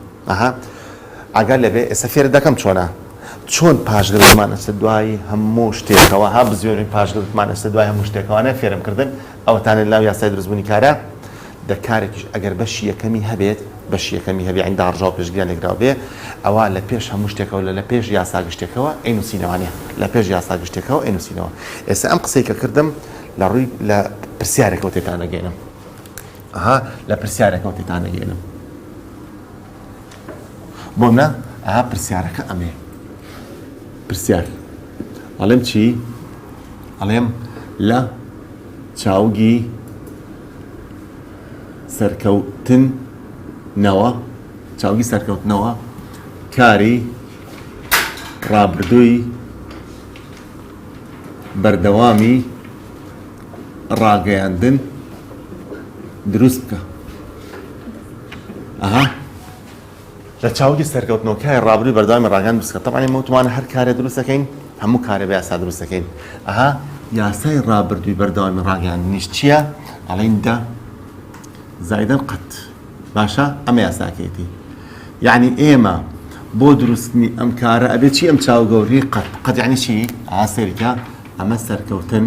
ئاگال لەبێ ئێستا فێر دەکەم چۆن پاشگرتمان ئەستە دوایی هەموو شتێکەوە بزیێنین پاشگرتمان ئەستە دوای هەموو شتێکەوەنە فێرمکردن ئەوەتانێت لاو یاسای دروستبوونی کارە دەکارێکیش ئەگەر بەشی یەکەمی هەبێت بەشی یەکەمی هەبێ عین داڕژاو پێشگیان لێکراو بێ ئەوە لە پێش هەموو شتێکەوە لە پێش یاسا گشتێکەوە ئەینوسینەوانە لە پێش یاسا گشتێکەوە ئەینوسینەوە ئێستا ئەم قسەی کە کردم لە ڕووی لە پرسیارێکەوە تێتانەگەێنم لە پرسیارێکەوە تێتانەگەێنم بۆ منە پرسیارەکە ئەمێ پرسیار ئەڵێم چی ئەڵێم لە چاوگی سەرکەوتنەوە چاوگی سەرکەوتنەوە کاری ڕابردووی بەردەوامی ڕاگەیاندن دروست بکە. ئەها لە چاوگی سەرکەوتنەوە کاری ڕابردووی بەردەوامی ڕاگەیاندن دروست بکە. تەبعاً ئێمە هەر کارێ دروست دەکەین، هەموو کارێ بە یاسا دروست دەکەین. ئەها یاسای ڕابردووی بەردەوامی ڕاگەیاندنیش چییە؟ ئەڵێن دە زائدەن قەت. باشە ئەمە یاساکێتی. یعنی ئێمە بۆ دروستنی ئەم کارە ئەبێ چی ئەم چاوگەوری قەت. قەت یعنی چی؟ سێریکە ئەمە سەرکەوتن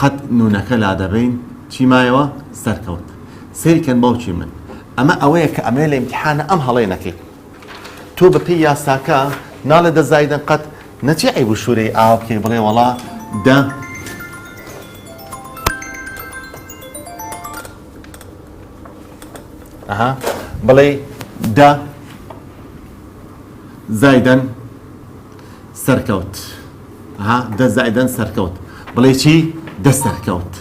قەت نونەکە لا دەبین چی مایەوە؟ سەرکەوت. سێریکەن باوکی من ئەمە ئەوەیە کە ئەمێ لە ئیمتیحانە ئەم هەڵەی نەکەیت. تۆ بەپێی یاساکە ناڵێ دە زایدەن قەت نەچی عیب و شوورەی ئاوا بکەی بڵێ وەڵا دە بڵێ دە زایدەن سەرکەوت. دە زایدەن سەرکەوت. بڵێ چی؟ دە سەرکەوت.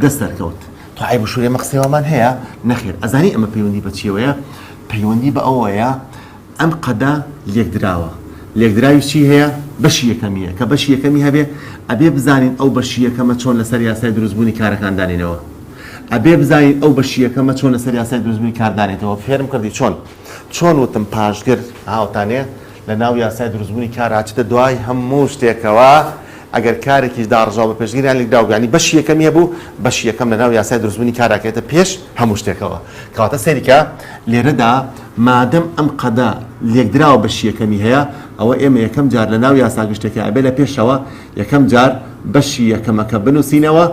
دە سەرکەوت. تۆ عیب و شوورێ مەقسەوەمان هەیە؟ نەخێر. ئەزانی ئەمە پەیوەندی بە چیەوەیە؟ پەیوەندی بە ئەوەیە ئەم قەدە لێکدراوە. لێکدراوی چی هەیە؟ بەشی یەکەمیە کە بەشی یەکەمی هەبێ ئەبێ بزانین ئەو بەشی یەکەمە چۆن لەسەر یاسای دروستبوونی کارەکان دانێنەوە. ئەبێ بزانین ئەو بەشی یەکەمە چۆن لەسەر یاسای دروستبوونی کار دانێتەوە. فێرم کردی چۆن وتم پاشگر هاوتانێ لە ناو یاسای دروستبوونی کار هاچێتە دوای هەموو شتێکەوە ئەگەر کارێکیش داڕژاو بە پێشگیریان لێکدراوە. یعنی بەشی یەکەمی هەبوو، بەشی یەکەم لە ناو یاسای دروستبوونی کاراکێتە پێش هەموو شتێکەوە. کەواتە سەریکە لێرەدا مادەم ئەم قەدە لێکدراوە بەشی یەکەمی هەیە، ئەوە ئێمە یەکەم جار لە ناو یاسا گشتێکی ئەبێ لە پێشەوە یەکەم جار بەشی یەکەمەکە بنووسینەوە،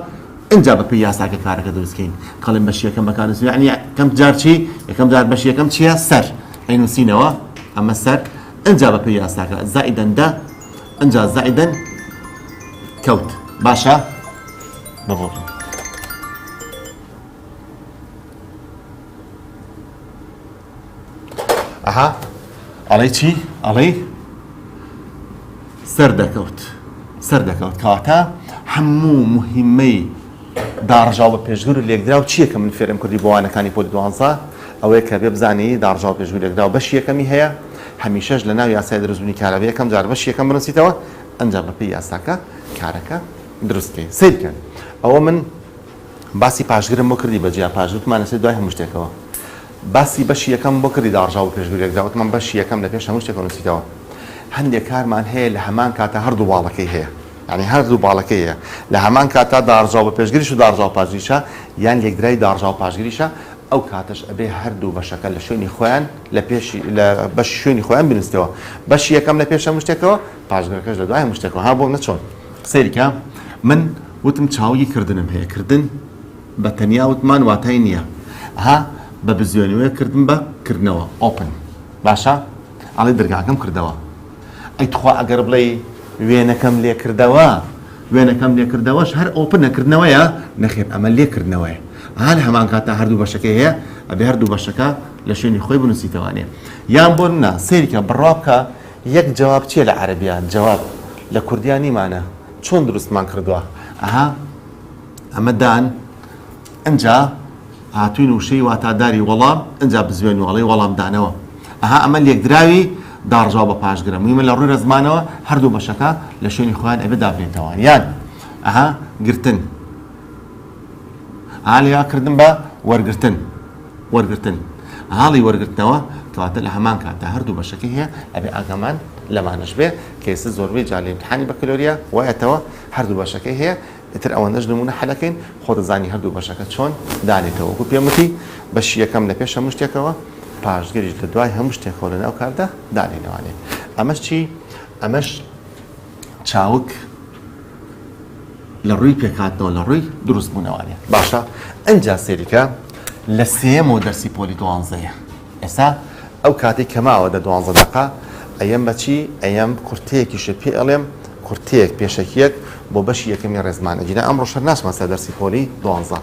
اینجا بەپێی یاساکە کارەکە دروستکەین. کەڵێن بەشی یەکەم بەکارنووسین، یعنی یەکەم جار چی؟ یەکەم جار بەشی یەکەم چییە؟ سەر ئەینووسینەوە. ئەمە سەر اینجا بەپێی یاساکە زائیدەن دە اینجا زائیدەن کەوت. باشە؟ بەڵێ ئەڵێ چی؟ ئەڵێ سەردەکەوت. سەردەکەوت. کەواتە هەموو مهمەی داڕژاو بە پێشگر و لێکدراو چییە کە من فێرم کردی بۆ وانەکانی پۆلی 12 ئەوەیە کە بێ بزانی داڕژاو پێشگر لێکدراو بەشی یەکەمی هەیە، هەمیشەش لە ناو یاسای دروستبوونی کارەبێ یەکەم جار بەشی یەکەم بنووسیتەوە، ئەنجا بەپێی یاساکە کارەکە دروستکەی. سیر بکەن. ئەوە من باسی پاشگرم بۆ کردی بەجیا پاشگرتمان لەسەر دوای هەموو شتێکەوە. باسی بەشی یەکەم بۆ کردی داڕژاو بە پێشگر لێکدراوتمان بەشی یەکەم لە پێش هەموو شتێک نووسیتەوە. هەندێک کارمان هەیە لە هەمان کاتە هەردوو باڵەکەی هەیە. یعنی هەردوو باڵەکەی هەیە. لە هەمان کاتە داڕژاو بە پێشگریش و داڕژاو پاشگریشە یان لێکدرای داڕژاو پاشگریشە، ئەو کاتەش ئەبێ هەردوو بەشەکە لە شوێنی خۆیان لە بەشی شوێنی خۆیان بنووسیتەوە. بەشی یەکەم لە پێش هەموو شتێکەوە، پاشگرەکەش لە دوای هەموو شتێکەوە. بۆ نەچۆن سەیریکە من وتم چاوی کردنم هەیە. کردن بە تەنیا وتمان واتای نییە. بە بزیێنەوەی کردن بە کردنەوە ئۆپن. باشە؟ ئەڵێ دەرگاکەم کردەوە. ئەی توخوا ئەگەر بڵێ وێنەکەم لێکردەوە، وێنەکەم لێکردەوەش هەر ئۆپن نەکردنەوەیە؟ نەخێر، ئەمە لێکردنەوەیە. لە هەمان کاتە هەردوو بەشەکەی هەیە ئەبێ هەردوو بەشەکە لە شوێنی خۆی بنووسیتەوانێ. یان بۆ نە سەیریکە بڕوا بکە یەک جواب چییە لە عەرەبیان؟ جواب لە کوردیان نیمانە چۆن دروستمان کردووە؟ ئەمە دان ئەنجا هاتوین وشەی واتاداری وەڵام ئەنجا بزوێن و ئەڵێ وەڵام دانەوە. ئەمە لێکدراوی داڕژاو بە پاشگرە. مویمە لە ڕووی ڕزمانەوە هەردوو بەشەکە لە شوێنی خۆیان ئەبێ دابرێتەوە. یان گرتن. لێکردن بە وەرگرتن. وەرگرتن. هاڵی وەرگرتنەوە کەواتە لە هەمان کاتە هەردوو بەشەکەی هەیە ئەبێ ئاگامان لەمانەش بێ کە ئێستا زۆربەی جار لە ئیمتیحانی بەکەلۆریا وایەتەوە هەردوو بەشەکەی هەیە. ئیتر ئەوەندەش نمونە حەلەکەین خۆ دەزانی هەردوو بەشەکە چۆن دانێتەوە. وەکو پێم وتی بەشی یەکەم لە پێش هەموو شتێکەوە، پاشگریش لە دوای هەموو شتێکەوە لە ناو کاردا دانێنەوانێت. ئەمەش چی؟ ئەمەش چاوک لە ڕووی پێکاتنەوە لە ڕووی دروستبوونەوانێ. باشە؟ ئەنجا سێریکە لە سێمەوە دەرسی پۆلی 12ەیە. ئێستا ئەو کاتێک کە ماوە دە 12 دقە ئەیەم بەچی؟ ئەیەم کورتەیەکیشە پێ ئەڵێم کورتەیەک پێشەکیەک بۆ بەشی یەکەمی ڕێزمانە. جینە ئەمڕۆ شەر ناچمە سەر دەرسی پۆلی 12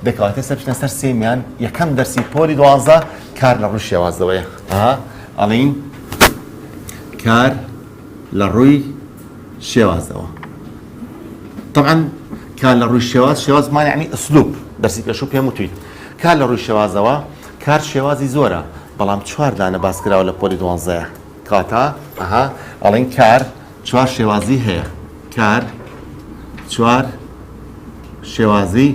دەکەواتە سەر بچنە سەر سێمیان. یەکەم دەرسی پۆلی 12 کار لە ڕووی شێوازەوەیە. ئەڵین کار لە ڕووی شێوازەوە. طبعا کار لە ڕووی شێوازمان یعنی ئەسلوب دەرسی پێشوو پێم وتویت کار لە ڕووی شێوازەوە کار شێوازی زۆرە بەڵام 4 دانە باسکراوە لە پۆلی 12 کاتە ئەڵێن کار 4 شێوازی هەیە کار 4 شێوازی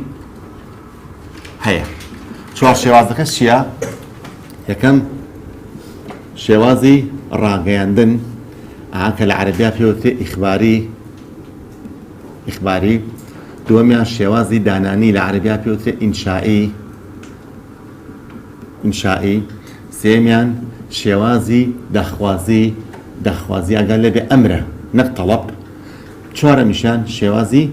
هەیە 4 شێوازەکە چییە؟ یەکەم شێوازی ڕاگەیاندن کە لە عەرەبیا پێوتێ ئیخباری دووەمیان شێوازی دانانی لە عەرەبیا پێوتێ ئینشائی سێمیان شێوازی داخوازی ئەگەر لەبێ ئەمرە نەک تەڵەب چوارەمیشان شێوازی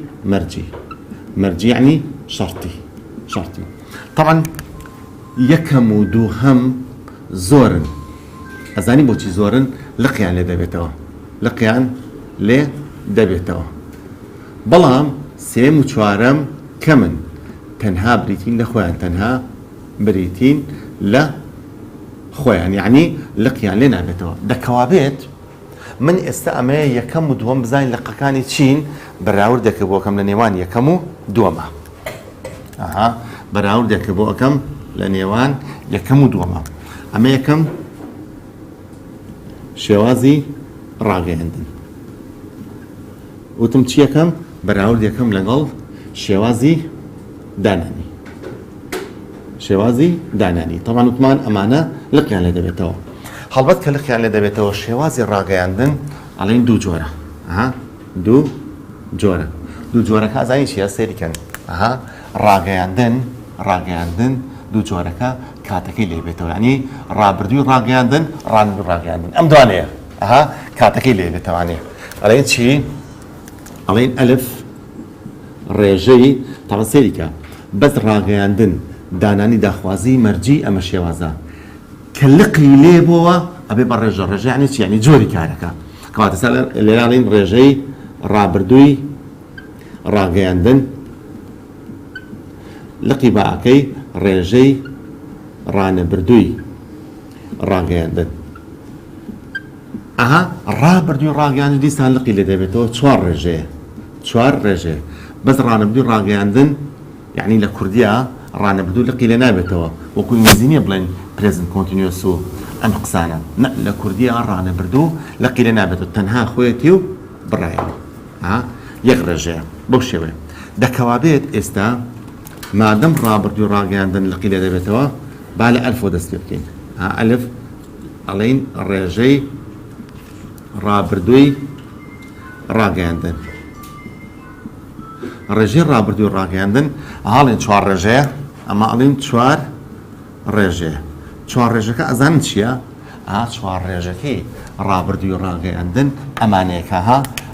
مەرجی یعنی شەرتی طبعا یەکەم و دووهەم زۆرن ئەزانی بۆچی زۆرن لقیان لێ دەبێتەوە بەڵام سێم و چوارەم کەمن تەنها بریتین لە خۆیان تەنها بریتین لە خۆیان یعنی لقیان لێ نابێتەوە دەکەوابێت من ئێستا ئەمەیە یەکەم و دووەم بزانین لقەکانی چین بەراورد دەکە بۆ ئەەکەم لە نێوان یەکەم و دووەمە بەراورد دەکە بۆ ئەەکەم لە نێوان یەکەم و دووەمە ئەمە یەکەم شێوازی ڕاگەیاندن وتم چی یەکەم بەراورد یەکەم لەگەڵ شێوازی دانانی طبعا وتمان ئەمانە لقیان لێ دەبێتەوە هەڵبەت کە لقیان لێ دەبێتەوە شێوازی ڕاگەیاندن ئەڵێن دوو جۆرە دوو جۆرەکە ئازانی چیە سێریکەن ڕاگەیاندن دوو جۆرەکە کاتەکەی لێ بێتەوە ینی ڕابردووی ڕاگەیاندن ڕابردووی ئەم دوانەیە کاتەکەی لێ بێتەوانێ ئەڵێن چی ئەڵێن ئەلف ڕێژەی تاوە سێریکە بەس ڕاگەیاندن دانانی داخوازی مەرجی ئەمە شێوازە کە لقی لێ بۆوە ئەبێ بە ڕێژە یعنی چی یعنی جۆری کارەکە کەواتە لێرانین ڕێژەی ڕابردووی ڕاگەیاندن لقی باعەکەی ڕێژەی ڕانەبردووی ڕاگەیاندن ڕابردووی ڕاگەیاندن دیسان لقی لێ دەبێتەوە چوار ڕێژەیە بەس ڕانەبردووی ڕاگەیاندن یعنی لە کوردیە ڕانەبردوو لقی لێ نابێتەوە وەکو ئینگلیزیە بڵێن پرێزنت کۆنتینیۆس و ئەم قسانە لە کوردیە ڕانەبردوو لقی لێ نابێتەوە تەنها خۆیەتی و بڕایەوە یەک ڕێژەیە بۆ شێوەیە دەکەوابێت ئێستا مادەم ڕابردووی ڕاگەیاندن لقی لێ دەبێتەوە با لە ئەلفۆ دەست پێ بکەین ئەلف ئەڵێن ڕێژەی ڕابردووی ڕاگەیاندن ڕێژەی ڕابردووی ڕاگەیاندن هەڵێن چوار ڕێژەیە ئەمە ئەڵێن چوار ڕێژەکە ئەزانن چییە؟ چوار ڕێژەکەی ڕابردووی ڕاگەیاندن ئەمانەیەکە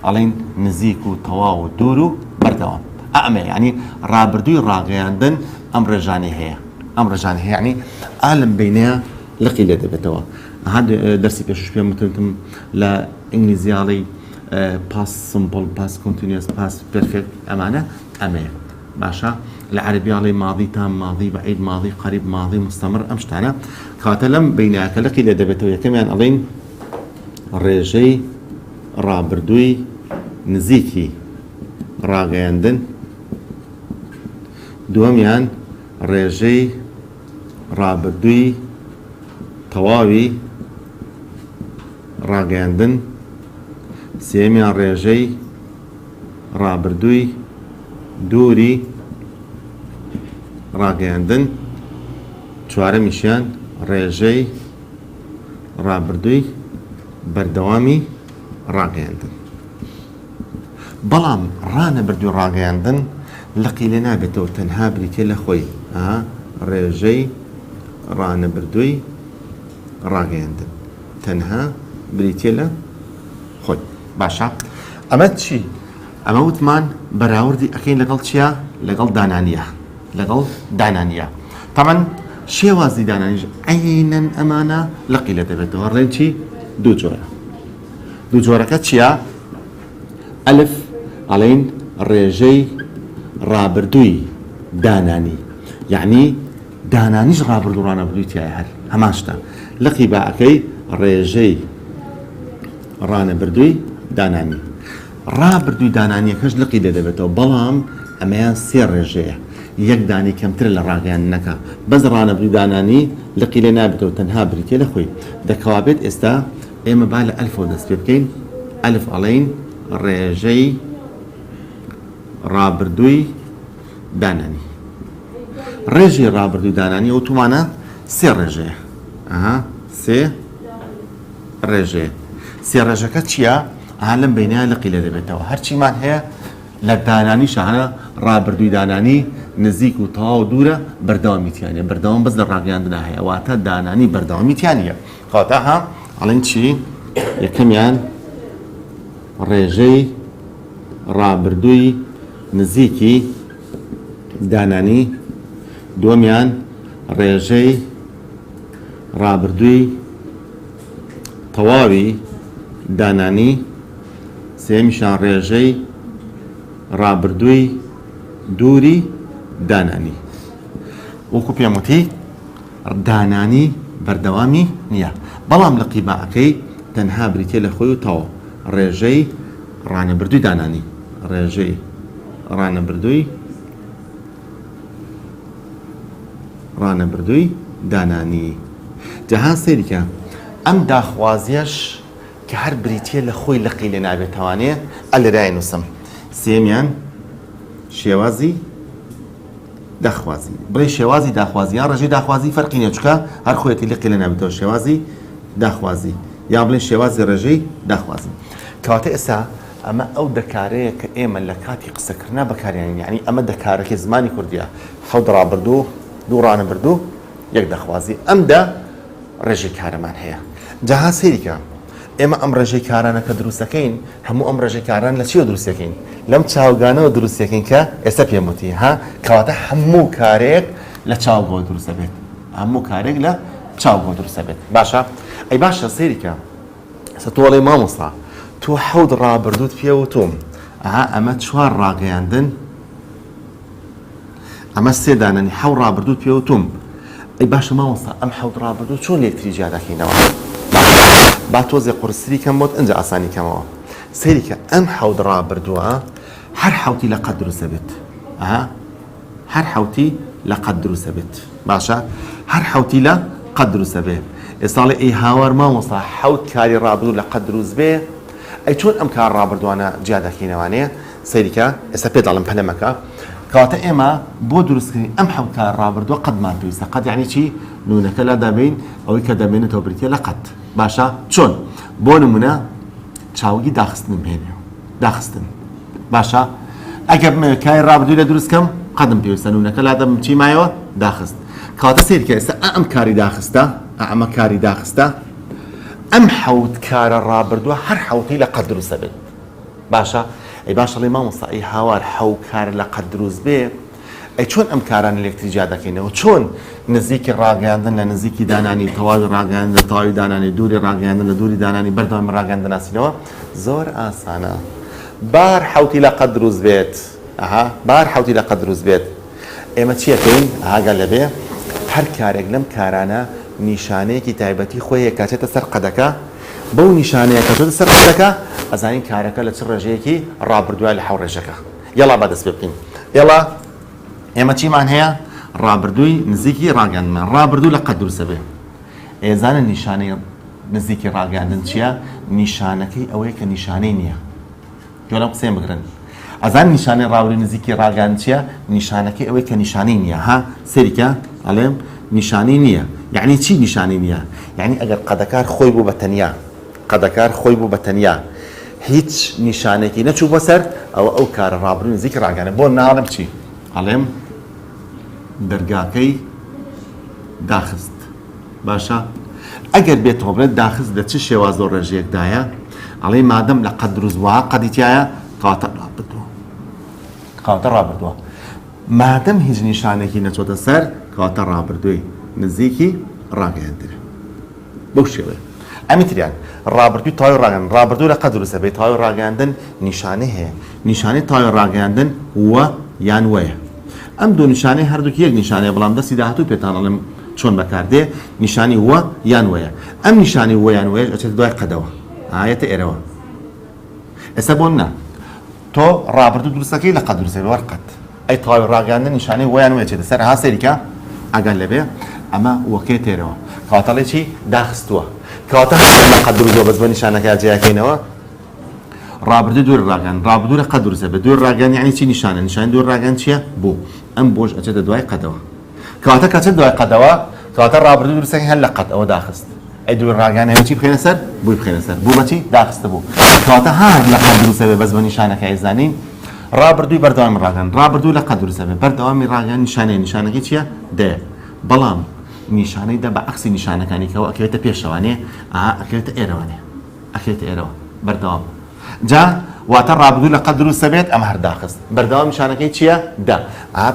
ئەڵێن نزیک و تەواو و دوور و بەردەوام ئەمە ینی ڕابردووی ڕاگەیاندن ئەم ڕێژانەی هەیە ینی ئالم بینەیە لقی لێ دەبێتەوە دەرسی پێشوش پێم وتم لە ئینگلیزیاڵی پاس سمپڵ پاس کۆنتینیۆس پاس پێرفێکت ئەمانە ئەمەیە باشە لە عەرەبیاڵی ماضی تام ماضی بەعید ماضی قەریب ماضی مستەمر ئەم شتانە کاتە لەم بینەکە لقی لێ دەبێتەوە یەکەمیان ئەڵێن ڕێژەی ڕابردووی نزیکی ڕاگەیاندن دووەمیان ڕێژەی ڕابردووی تەواوی ڕاگەیاندن سێمیان ڕێژەی ڕابردووی دووری ڕاگەیاندن چوارەمیشیان ڕێژەی ڕابردووی بەردەوامی ڕاگەیاندن بەڵام ڕانەبردووی ڕاگەیاندن لقی لێ نابێتەوە تەنها بریتێ لە خۆی ڕێژەی ڕانەبردووی ڕاگەیاندن تەنها بریتێ لە خۆی باشە ئەمە چی؟ ئەمە وتمان بەراوردی ئەەکەین لەگەڵ چیە؟ لەگەڵ دانانیە تەمەەن شێوازی دانانیش عینەن ئەمانە لقی لێ دەبێتەوە ڕێن چی؟ دوو جۆرەکە چییە؟ ئەلف ئەڵێن ڕێژەی ڕابردووی دانانی یعنی دانانیش ڕابردوو ڕانەبردووی تایە هەر هەمان شتە لقی باعەکەی ڕێژەی ڕانەبردووی دانانی ڕابردووی دانانیەکەش لقی دەدەبێتەوە بەڵام ئەمەیان سێ ڕێژەیە یەک دانی کەمتر لە ڕاگەیاندنەکە بەس ڕانەبردووی دانانی لقی لێ نابێتەوە تەنها بریتێ لە خۆی دەکەوابێت ئێستا ئێمە با لە ئەلفەوە دەست پێ بکەین ئەلف ئەڵێین ڕێژەی ڕابردووی دانانی ڕێژی ڕابردووی دانانی ئۆتومانە سێ ڕێژەیە سێ ڕێژەیە سێ ڕێژەکە چییە؟ لەم بینیان لقی لێ دەبێتەوە هەرچیمان هەیە لە دانانی شانە ڕابردووی دانانی نزیک و تەواو دوورە بەردەوامیتیانە بەردەوام بەس لە ڕاگەیاندنا هەیە واتە دانانی بەردەوامیتیانە خاتە ئەڵێن چی؟ یەکەمیان ڕێژەی ڕابردووی نزیکی دانانی دووەمیان ڕێژەی ڕابردووی تەواوی دانانی سێمیشان ڕێژەی ڕابردووی دووری دانانی وەکو پێم وتی دانانی بەردەوامی نییە بەڵام لە قیباعەکەی تەنها بریتێ لە خۆی و تەواو ڕێژەی ڕانەبردووی دانانی ڕێژەی ڕانەبردووی دانانی جەها سەیریکە ئەم داخوازیەش کە هەر بریتێ لە خۆی لەقی لێ نابێتەوانێ ئەلێرای نووسم سێمیان شێوازی داخوازی بڵێ شێوازی داخوازیان ڕێژەی داخوازی فەرقی نییە چکە هەر خۆیەتی لەقی لێ نابێتەوە شێوازی داخوازی یا بڵێ شێوازی ڕێژەی داخوازی کەواتە ئێستا ئەمە ئەو دەکارەیە کە ئێمە لە کاتی قسەکردنا بەکاریان یعنی ئەمە دەکارەکەی زمانی کوردیە حەوت ڕابردوو دوو ڕانەبردوو یەک دەخوازی ئەمدا ڕێژەی کارەمان هەیە جەها سەیریکە ئێمە ئەم ڕێژەی کارانە کە دروستەکەین هەموو ئەم ڕێژەی کاران لە چیوە دروستەکەین لەم چاوگانەوە دروستەکەین کە ئێستا پێم وتی کەواتە هەموو کارێک لە چاوگۆ دروستە بێت هەموو کارێک لە چاوگۆ دروستە بێت باشە ئەی باشە سەیریکە ئێستا تۆ وەڵێ مامۆستا تۆ حەوت ڕابردووت پێوتوم ئەمە چوار ڕاگەیاندن ئەمە سێ دانانی حەوت ڕابردووت پێوتوم ئەی باشە مامۆستا ئەم حەوت ڕابردوو چۆن یەکتری جیا دەکەینەوە با تۆزێ قورسری کەم بۆت ئەنجا ئاسانی کەمەوە سەیریکە ئەم حەوت ڕابردووە هەر حەوتی لە قەد دروستە بێت هەر حەوتی لە قەد دروستە بێت باشە هەر حەوتی لە قەد دروستە بێت ئێستاڵێ ئەی هاوار مامۆستا حەوت کاری ڕابردوو لە قەد دروست بێ ئەی چۆن ئەم کار ڕابردووانە جیا دەکەینەوانەیە سەیریکە ئێستا پێ دەڵم پەلەمەکە کەواتە ئێمە بۆ دروستکردنی ئەم حەوت کار ڕابردووە قەدمان پێویستە قەد یعنی چی نونەکە لا دەبین ئەوەی کە دەمێنێتەوە بریتێ لە قەد باشە چۆن بۆ نمونە چاوگی داخستنم هێنێ داخستن باشە ئەگەر کای ڕابردووی لە دروستکەم قەدم پێویستە نونەکە لا دەم چی مایەوە داخست کەواتە سەیرکە ئێستا ئەم کاری داخستە ئەمە کاری داخستە ئەم حەوت کارە ڕابردووە هەر حەوتی لە قەد دروستە بێت باشە ئەی باشە لێ مامۆستا ئەی هاوار حەوت کار لە قەد دروست بێ ئەی چۆن ئەم کارانە لەکتری جیا دەکەینەوە چۆن نزیکی ڕاگەیاندن لە نزیکی دانانی تەواوی ڕاگەیاندن لە تەواوی دانانی دووری ڕاگەیاندن لە دووری دانانی بەردەوام ڕاگەیاندن ناسینەوە زۆر ئاسانە بار حەوتی لە قەد دروست بێت بار حەوتی لە قەد دروست بێت ئێمە چیەکەین ئاگەر لەبێ هەر کارێک لەم کارانە نیشانەیەکی تایبەتی خۆی کاتێتە سەر قەدەکە بەو نیشانەیە کە چۆتە سەر قەدەکە ئەزانین کارەکە لە چ ڕێژەیەکی ڕابردووە لە حەوت ڕێژەکە یەڵا بەدەست پێ بکەین یەڵا ئێمە چیمان هەیە ڕابردووی نزیکی ڕاگەاندنمان ڕابردوو لە قەد دروستە بێ ئێزانە نیشانەی نزیکی ڕاگەاندن چییە نیشانەکەی ئەوەیە کە نیشانەی نییە جۆ لەم قسەیان بگرن ئەزان نیشانەی ڕاوری نزیکی ڕاگەاندن چییە نیشانەکەی ئەوەی کە نیشانەی نییە سەریکە ئەڵێم نیشانەی نییە یعنی چی نیشانەی نییە یعنی ئەگەر قەدەکار خۆی بوو بە تەنیا قەدەکار خۆی بوو بە تەنیا هیچ نیشانێکی نەچوو بەسەر ئەو کارە ڕابردووی نزیکی ڕاگەاندن بۆ ناڵم چی ئەڵێم دەرگاکەی داخست باشە ئەگەر بێتەوە بڵێت داخست لە چ شێواز و ڕێژەیەکدایە ئەڵێ مادەم لە قەد دروست بووە قەدیتیایە کەواتە ڕابردووە مادەم هیچ نیشانێکی نەچۆتە سەر کەواتە ڕابردووی نزیکی ڕاگەیاندن بەو شێوەیە ئەمیتریان ڕابردووی تاوی ڕاگەاندن ڕابردوو لە قەد دروستە بێت تاوی ڕاگەاندن نیشانەی هەیە نیشانەی تاوی ڕاگەاندن وە یان وەیە ئەم دوو نیشانەی هەردووکی یەک نیشانەیە بەڵام دەستی داهاتوو پێتان ئەڵێم چۆن بەکاردێ نیشانی وە یان وەیە ئەم نیشانی وە یان وەیە ئەچێت دوای قەدەوە ئاەتە ئێرەوە ئێستا بۆ منە تۆ ڕابردوو دروستەکەی لە قەد دروستەکەی وەرقەت ئەی تەواوی ڕاگەاندن نیشانەی ویان وێچێتە سەر ها سەریکە ئەگەر لەبێ ئەمە وەکێ تێرەوە کەواتەڵێ چی داخستووە کەواتە لە قەد دروستەوە بەس بە نیشانەکە جیاکەینەوە ڕابردوو دوور ڕاگەان ڕابردوو لە قەد دروستە بە دوور ڕاگەان یعنی چی نیشانە نیشان دوور ڕاگەان چییە بوو ئەم بۆش ئەچێتە دوای قەدەوە کەواتە کەچێت دوای قەدەوە کەواتە ڕابردوو دروستەکەی هەر لە قەد ئەوە داخست ئەی دوور ڕاگەان هەیە چی بخێنە سەر بووی بخێنە سەر بوو بەچی داخستە بوو کەواتە هەر لە قەد دروستە بێ بەس بە نیشانەکەی زانین ڕابردووی بەردەوامی ڕاگەان ڕابردوو لە قەد دروستە بێ بەردەوامی ڕاگەان نیشانەکەی چییە دێ بەڵام نیشانەی دە بە عەکسی نیشانەکانی کەەوە ئەکەوێتە پێشەوانێ ئەکەوێتە ئێرەوانێ ئەکەوێتە ئێرەوە بەردەوام جا واتە ڕابردوو لە قەد دروستە بێت ئەمە هەر داخست بەردەوام نیشانەکەی چییە دا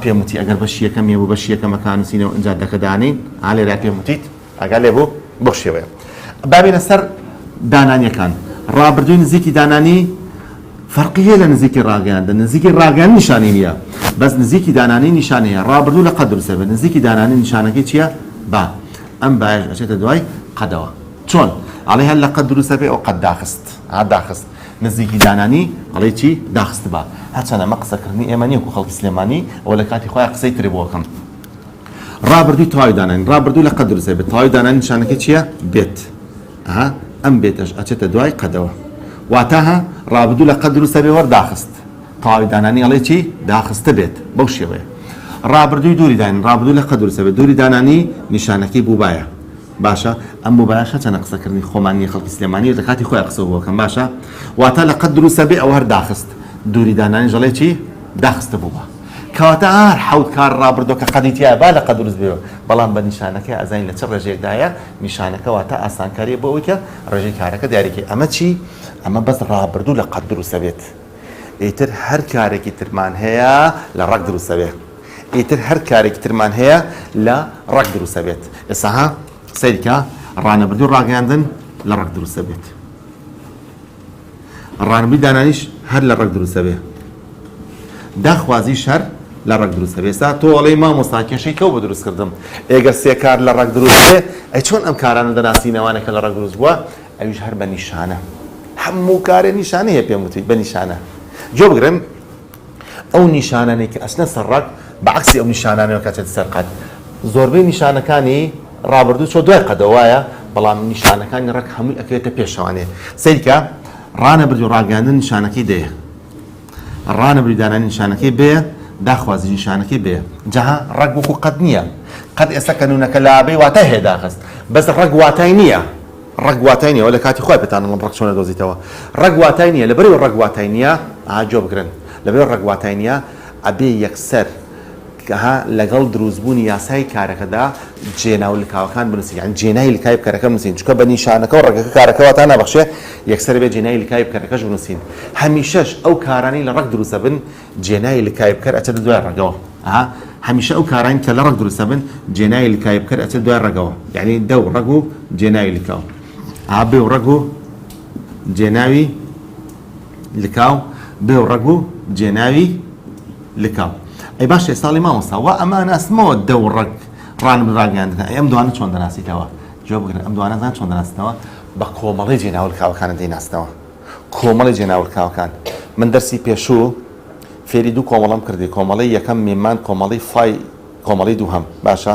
پێم وتی ئەگەر بەشی یەکەم هەیە بوو بەشی یەکەمەکان نووسینەوە ئەنجا دەکەدانین لێرا پێم وتیت ئەگەر لێ بوو بۆ شێوەیە بابێنە سەر دانانیەکان ڕابردووی نزیکی دانانی فەرقی هەیە لە نزیکی ڕاگەیاندا نزیکی ڕاگەیان نیشانەی نییە بەس نزیکی دانانی نیشانەیە ڕابردوو لە قەد دروستە بێت نزیکی دانانی نیشانەکەی چییە با ئەم باش ئەچێتە دوای قەدەوە چۆن ئەڵێ هەر لە قەد دروستە بێ ئەو قەد داخست داخست نزیکی دانانی ئەڵێ چی داخست بە هەرچەندە ئەمە قسەکردنی ئێمە نییە و خەڵکی سلێمانی ئەوە لە کاتی خۆیان قسەی ترێ بۆکەم ڕابردووی تەواوی دانانی ڕابردوو لە قەد دروستە بێت تەواوی دانانی نیشانەکەی چییە بێت ئەم بێتەش ئەچێتە دوای قەدەوە واتە ڕابردوو لە قەد دروستە بێ وەرداخست تەواوی دانانی ئەڵێ چی داخستە بێت بەو شێوەیە ڕابردووی دووری دانین ڕابردوو لە قەد دروستە بێت دووری دانانی نیشانەکەی بووبایە باشە ئەم بۆ باشە چەند قسەکردنی خۆمانی خەڵکی سلێمانی لە کاتی خۆی قسە بۆکەم باشە واتە لە قەد دروستە بێ ئەوە هەر داخست دووری دانانی ژەڵێ چی داخستە بووبە کەواتە هەر حەوت کار ڕابردۆ کە قەدیتیایە با لە قەد دروست بێەوە بەڵام بە نیشانەکەی ئەزانین لە چ ڕێژێکدایە نیشانەکە واتە ئاسانکاریە بۆ ئەوەی کە ڕێژەی کارەکە دیاریکەی ئەمە چی ئەمە بەس ڕابردوو لە قەد دروستە بێت ئیتر هەر کارێکی ترمان هەیە لە ڕەگ دروستە بێت ئیتر هەر کارێکی ترمان هەیە لە ڕەگ دروستە بێت ئێستا سەیرکە ڕانەبردوو ڕاگەاندن لە ڕەگ دروستە بێت ڕانەبردووی دانانیش هەر لە ڕەگ دروستە بێ داخوازیش هەر لە ڕەگ دروستە بێ ئێستا تۆ ئەڵێی مامۆستا کێشەی کەو بە دروست کردم ئێگەر سێ کار لە ڕەگ دروست بێ ئەی چۆن ئەم کارانە دەناسینەوانێکە لە ڕەگ دروست بووە ئەویش هەر بە نیشانە هەموو کارێ نیشانە هەیە پێم وتی بە نیشانە جۆ بگرن ئەو نیشانانەی کە ئەچنە سەر ڕەگ بەعەکسی ئەو نیشانانەوە کاتێت سەر قەد زۆربەی نیشانەکانی ڕابردوو چۆ دوای قەدەوە وایە بەڵام نیشانەکانی ڕەگ هەمووی ئەکەوێتە پێشەوانێ سەیرکە ڕانەبردوو ڕاگەاندن نیشانەکەی دەیە ڕانەبردووی دانانی نیشانەکەی بێ داخوازی نیشانەکەی بێ جەها ڕەگ وەکو قەد نییە قەد ئێستا کەنوونەکە لە ئابەی واتای هەیە داخست بەس ڕەگ واتای نییە ڕەگ واتای نییە وە لە کاتی خۆی پێتانڵم ڕەگ چۆنە دۆزیتەوە ڕەگ واتای نییە لەبەرەوە ڕەگ واتای نییە جۆ بگرن لەبەرەوە ڕەگ واتای نییە ئەبێ یەکسەر لەگەڵ دروستبوونی یاسای کارەکەدا جێناو لکاوەکان بنووسین یان جێنای لکای بکارەکە بنووسین چونکە بە نیشانەکە و ڕێگەکە کارەکەواتان نەبەخشێ یەکسەر بێ جێنای لکای بکارەکەش بنووسین هەمیشەش ئەو کارانی لە ڕەگ دروستە بن جێنای لکای بکەر ئەچێتە دوای ڕێگەوە هەمیشە ئەو کارانی کە لە ڕەگ دروستە بن جێنای لکای بکەر ئەچێت دوای ڕێگەوە یعنی دە و ڕەگ و جێناوی لکاو بێ و ڕەگ و جێناوی لکاو بێ و ڕەگ و جێناوی لکاو ئەی باش ئێستاڵی مامۆستا وا ئەمان ئەسمەوە دە و ڕەگ ڕانەبردوو ڕاگەاندنەکە ئەم دوانە چۆن دەناسیتەوە جۆ بگرن ئەم دوانە زان چۆن دەناسیتەوە بە کۆمەڵی جێناولکاوەکانە دەیناسنەوە کۆمەڵی جێناولکاوەکان من دەرسی پێشوو فێری دوو کۆمەڵم کردی کۆمەڵی یەکەم میمان کۆمەڵی فای کۆمەڵی دووهەم باشە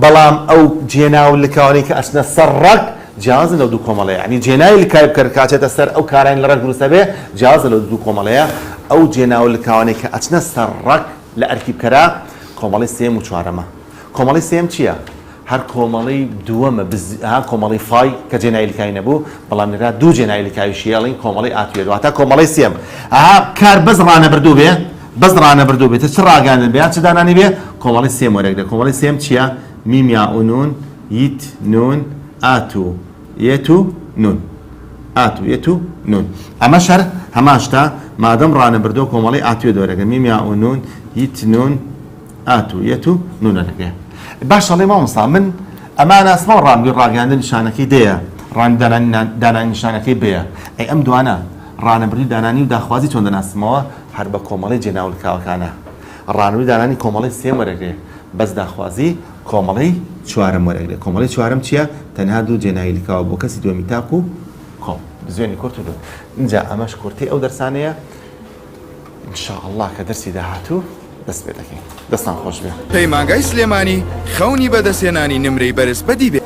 بەڵام ئەو جێناولکاوانی کە ئەچنە سەر ڕەگ جیازە لەو دوو کۆمەڵەیە ینی جێنای لکای بکەر کاتێتە سەر ئەو کارانی لە ڕەگ دروستە بێ جیازە لەو دوو کۆمەڵەیە ئەو جێناولکاوانی کە ئەچنە سەر ڕەگ لە ئەرکیبکەرە کۆمەڵی سێم و چوارەمە کۆمەڵی سێم چییە؟ هەر کۆمەڵی دووەمە کۆمەڵی فای کە جێنای لکای نەبوو بەڵام لێرا دوو جێنای لکاوی شیێڵین کۆمەڵی ئاتوێت واتە کۆمەڵی سێم کار بەس ڕانەبردوو بێ بەس ڕانەبردوو بێتە چ ڕاگەاندن بێ چ دانانی بێ کۆمەڵی سێم وەرەگرێ کۆمەڵی سێم چییە؟ میم یا و نون یت نون ئاتو یەت و نون ئاتو یەت و نون ئەمە شەر هەماشتا مادەم ڕانەبردووە کۆمەڵی ئاتوێ دۆرەگە میم یا و نون یت نون ئاتو یەت و نونەکە باش ئەڵێ مامۆستا من ئەمان ئەسمەوە ڕانەبردووی ڕاگەاندن نیشانەکەی دەیە دانانی نیشانەکەی بێیە ئەی ئەم دوانە ڕانەبردووی دانانی و داخوازی چۆن دەناسمەوە هەر بە کۆمەڵی جێناولکاوەکانە ڕانەبردووی دانانی کۆمەڵی سێم وەرەگرێ بەس داخوازی کۆمەڵی چوارەم وەرەگرێ کۆمەڵی چوارەم چییە؟ تەنها دوو جێنایی لکاوە بۆ کەسی دووەمی تاک و کۆم زوێنی کورت و دوو اینجا ئەمەش کورتی ئەو دەرسانەیە إن شاء الله كدرسي داهاتو دەست پێ دەکەین. دەستان خۆش بێ. پەیمانگای سلێمانی خەونی بەدەستێنانی نمرەی بەرز بەدی بێ.